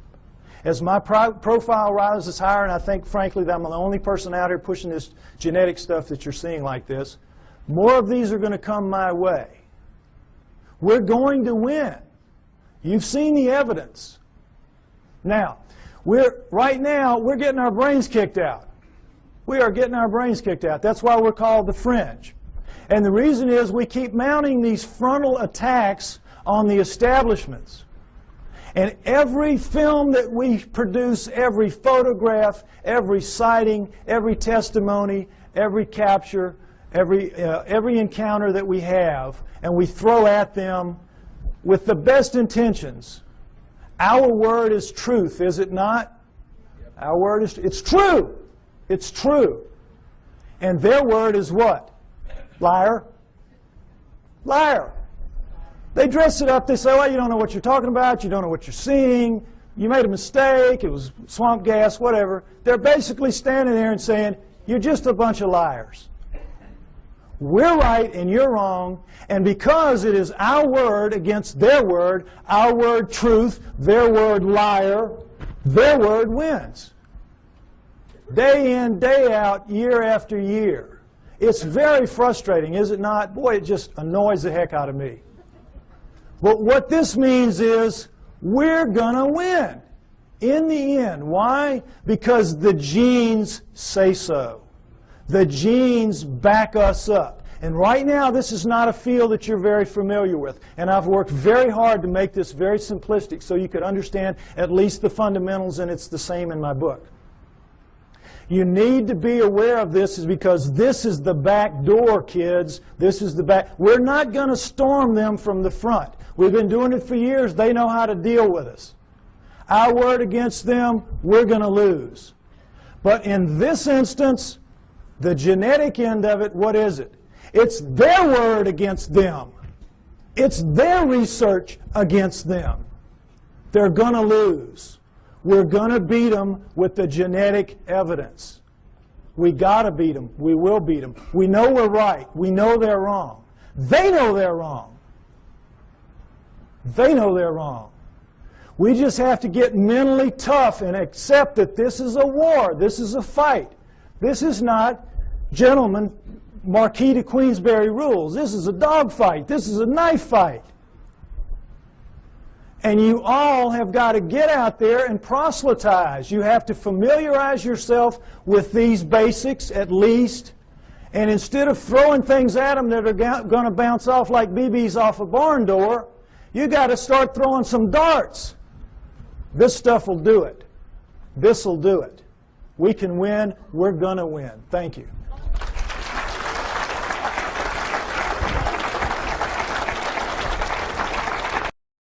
As my profile rises higher, and I think, frankly, that I'm the only person out here pushing this genetic stuff that you're seeing like this, more of these are going to come my way. We're going to win. You've seen the evidence. Now, right now, we're getting our brains kicked out. We are getting our brains kicked out. That's why we're called the fringe. And the reason is we keep mounting these frontal attacks on the establishments. And every film that we produce, every photograph, every sighting, every testimony, every capture, every encounter that we have, and we throw at them with the best intentions. Our word is truth, is it not? Our word is, it's true. It's true. And their word is what? Liar. Liar. They dress it up. They say, well, you don't know what you're talking about. You don't know what you're seeing. You made a mistake. It was swamp gas, whatever. They're basically standing there and saying, you're just a bunch of liars. We're right and you're wrong. And because it is our word against their word, our word truth, their word liar, their word wins. Day in, day out, year after year. It's very frustrating, is it not? Boy, it just annoys the heck out of me. But what this means is we're going to win in the end. Why? Because the genes say so. The genes back us up. And right now, this is not a field that you're very familiar with. And I've worked very hard to make this very simplistic so you could understand at least the fundamentals, and it's the same in my book. You need to be aware of this is because this is the back door, kids. This is the back. We're not going to storm them from the front. We've been doing it for years. They know how to deal with us. Our word against them, we're going to lose. But in this instance, the genetic end of it, what is it? It's their word against them. It's their research against them. They're going to lose. We're going to beat them with the genetic evidence. We got to beat them. We will beat them. We know we're right. We know they're wrong. They know they're wrong. They know they're wrong. We just have to get mentally tough and accept that this is a war. This is a fight. This is not, gentlemen, Marquis de Queensberry rules. This is a dog fight. This is a knife fight. And you all have got to get out there and proselytize. You have to familiarize yourself with these basics at least. And instead of throwing things at them that are going to bounce off like BBs off a barn door, you got to start throwing some darts. This stuff will do it. This will do it. We can win. We're going to win. Thank you.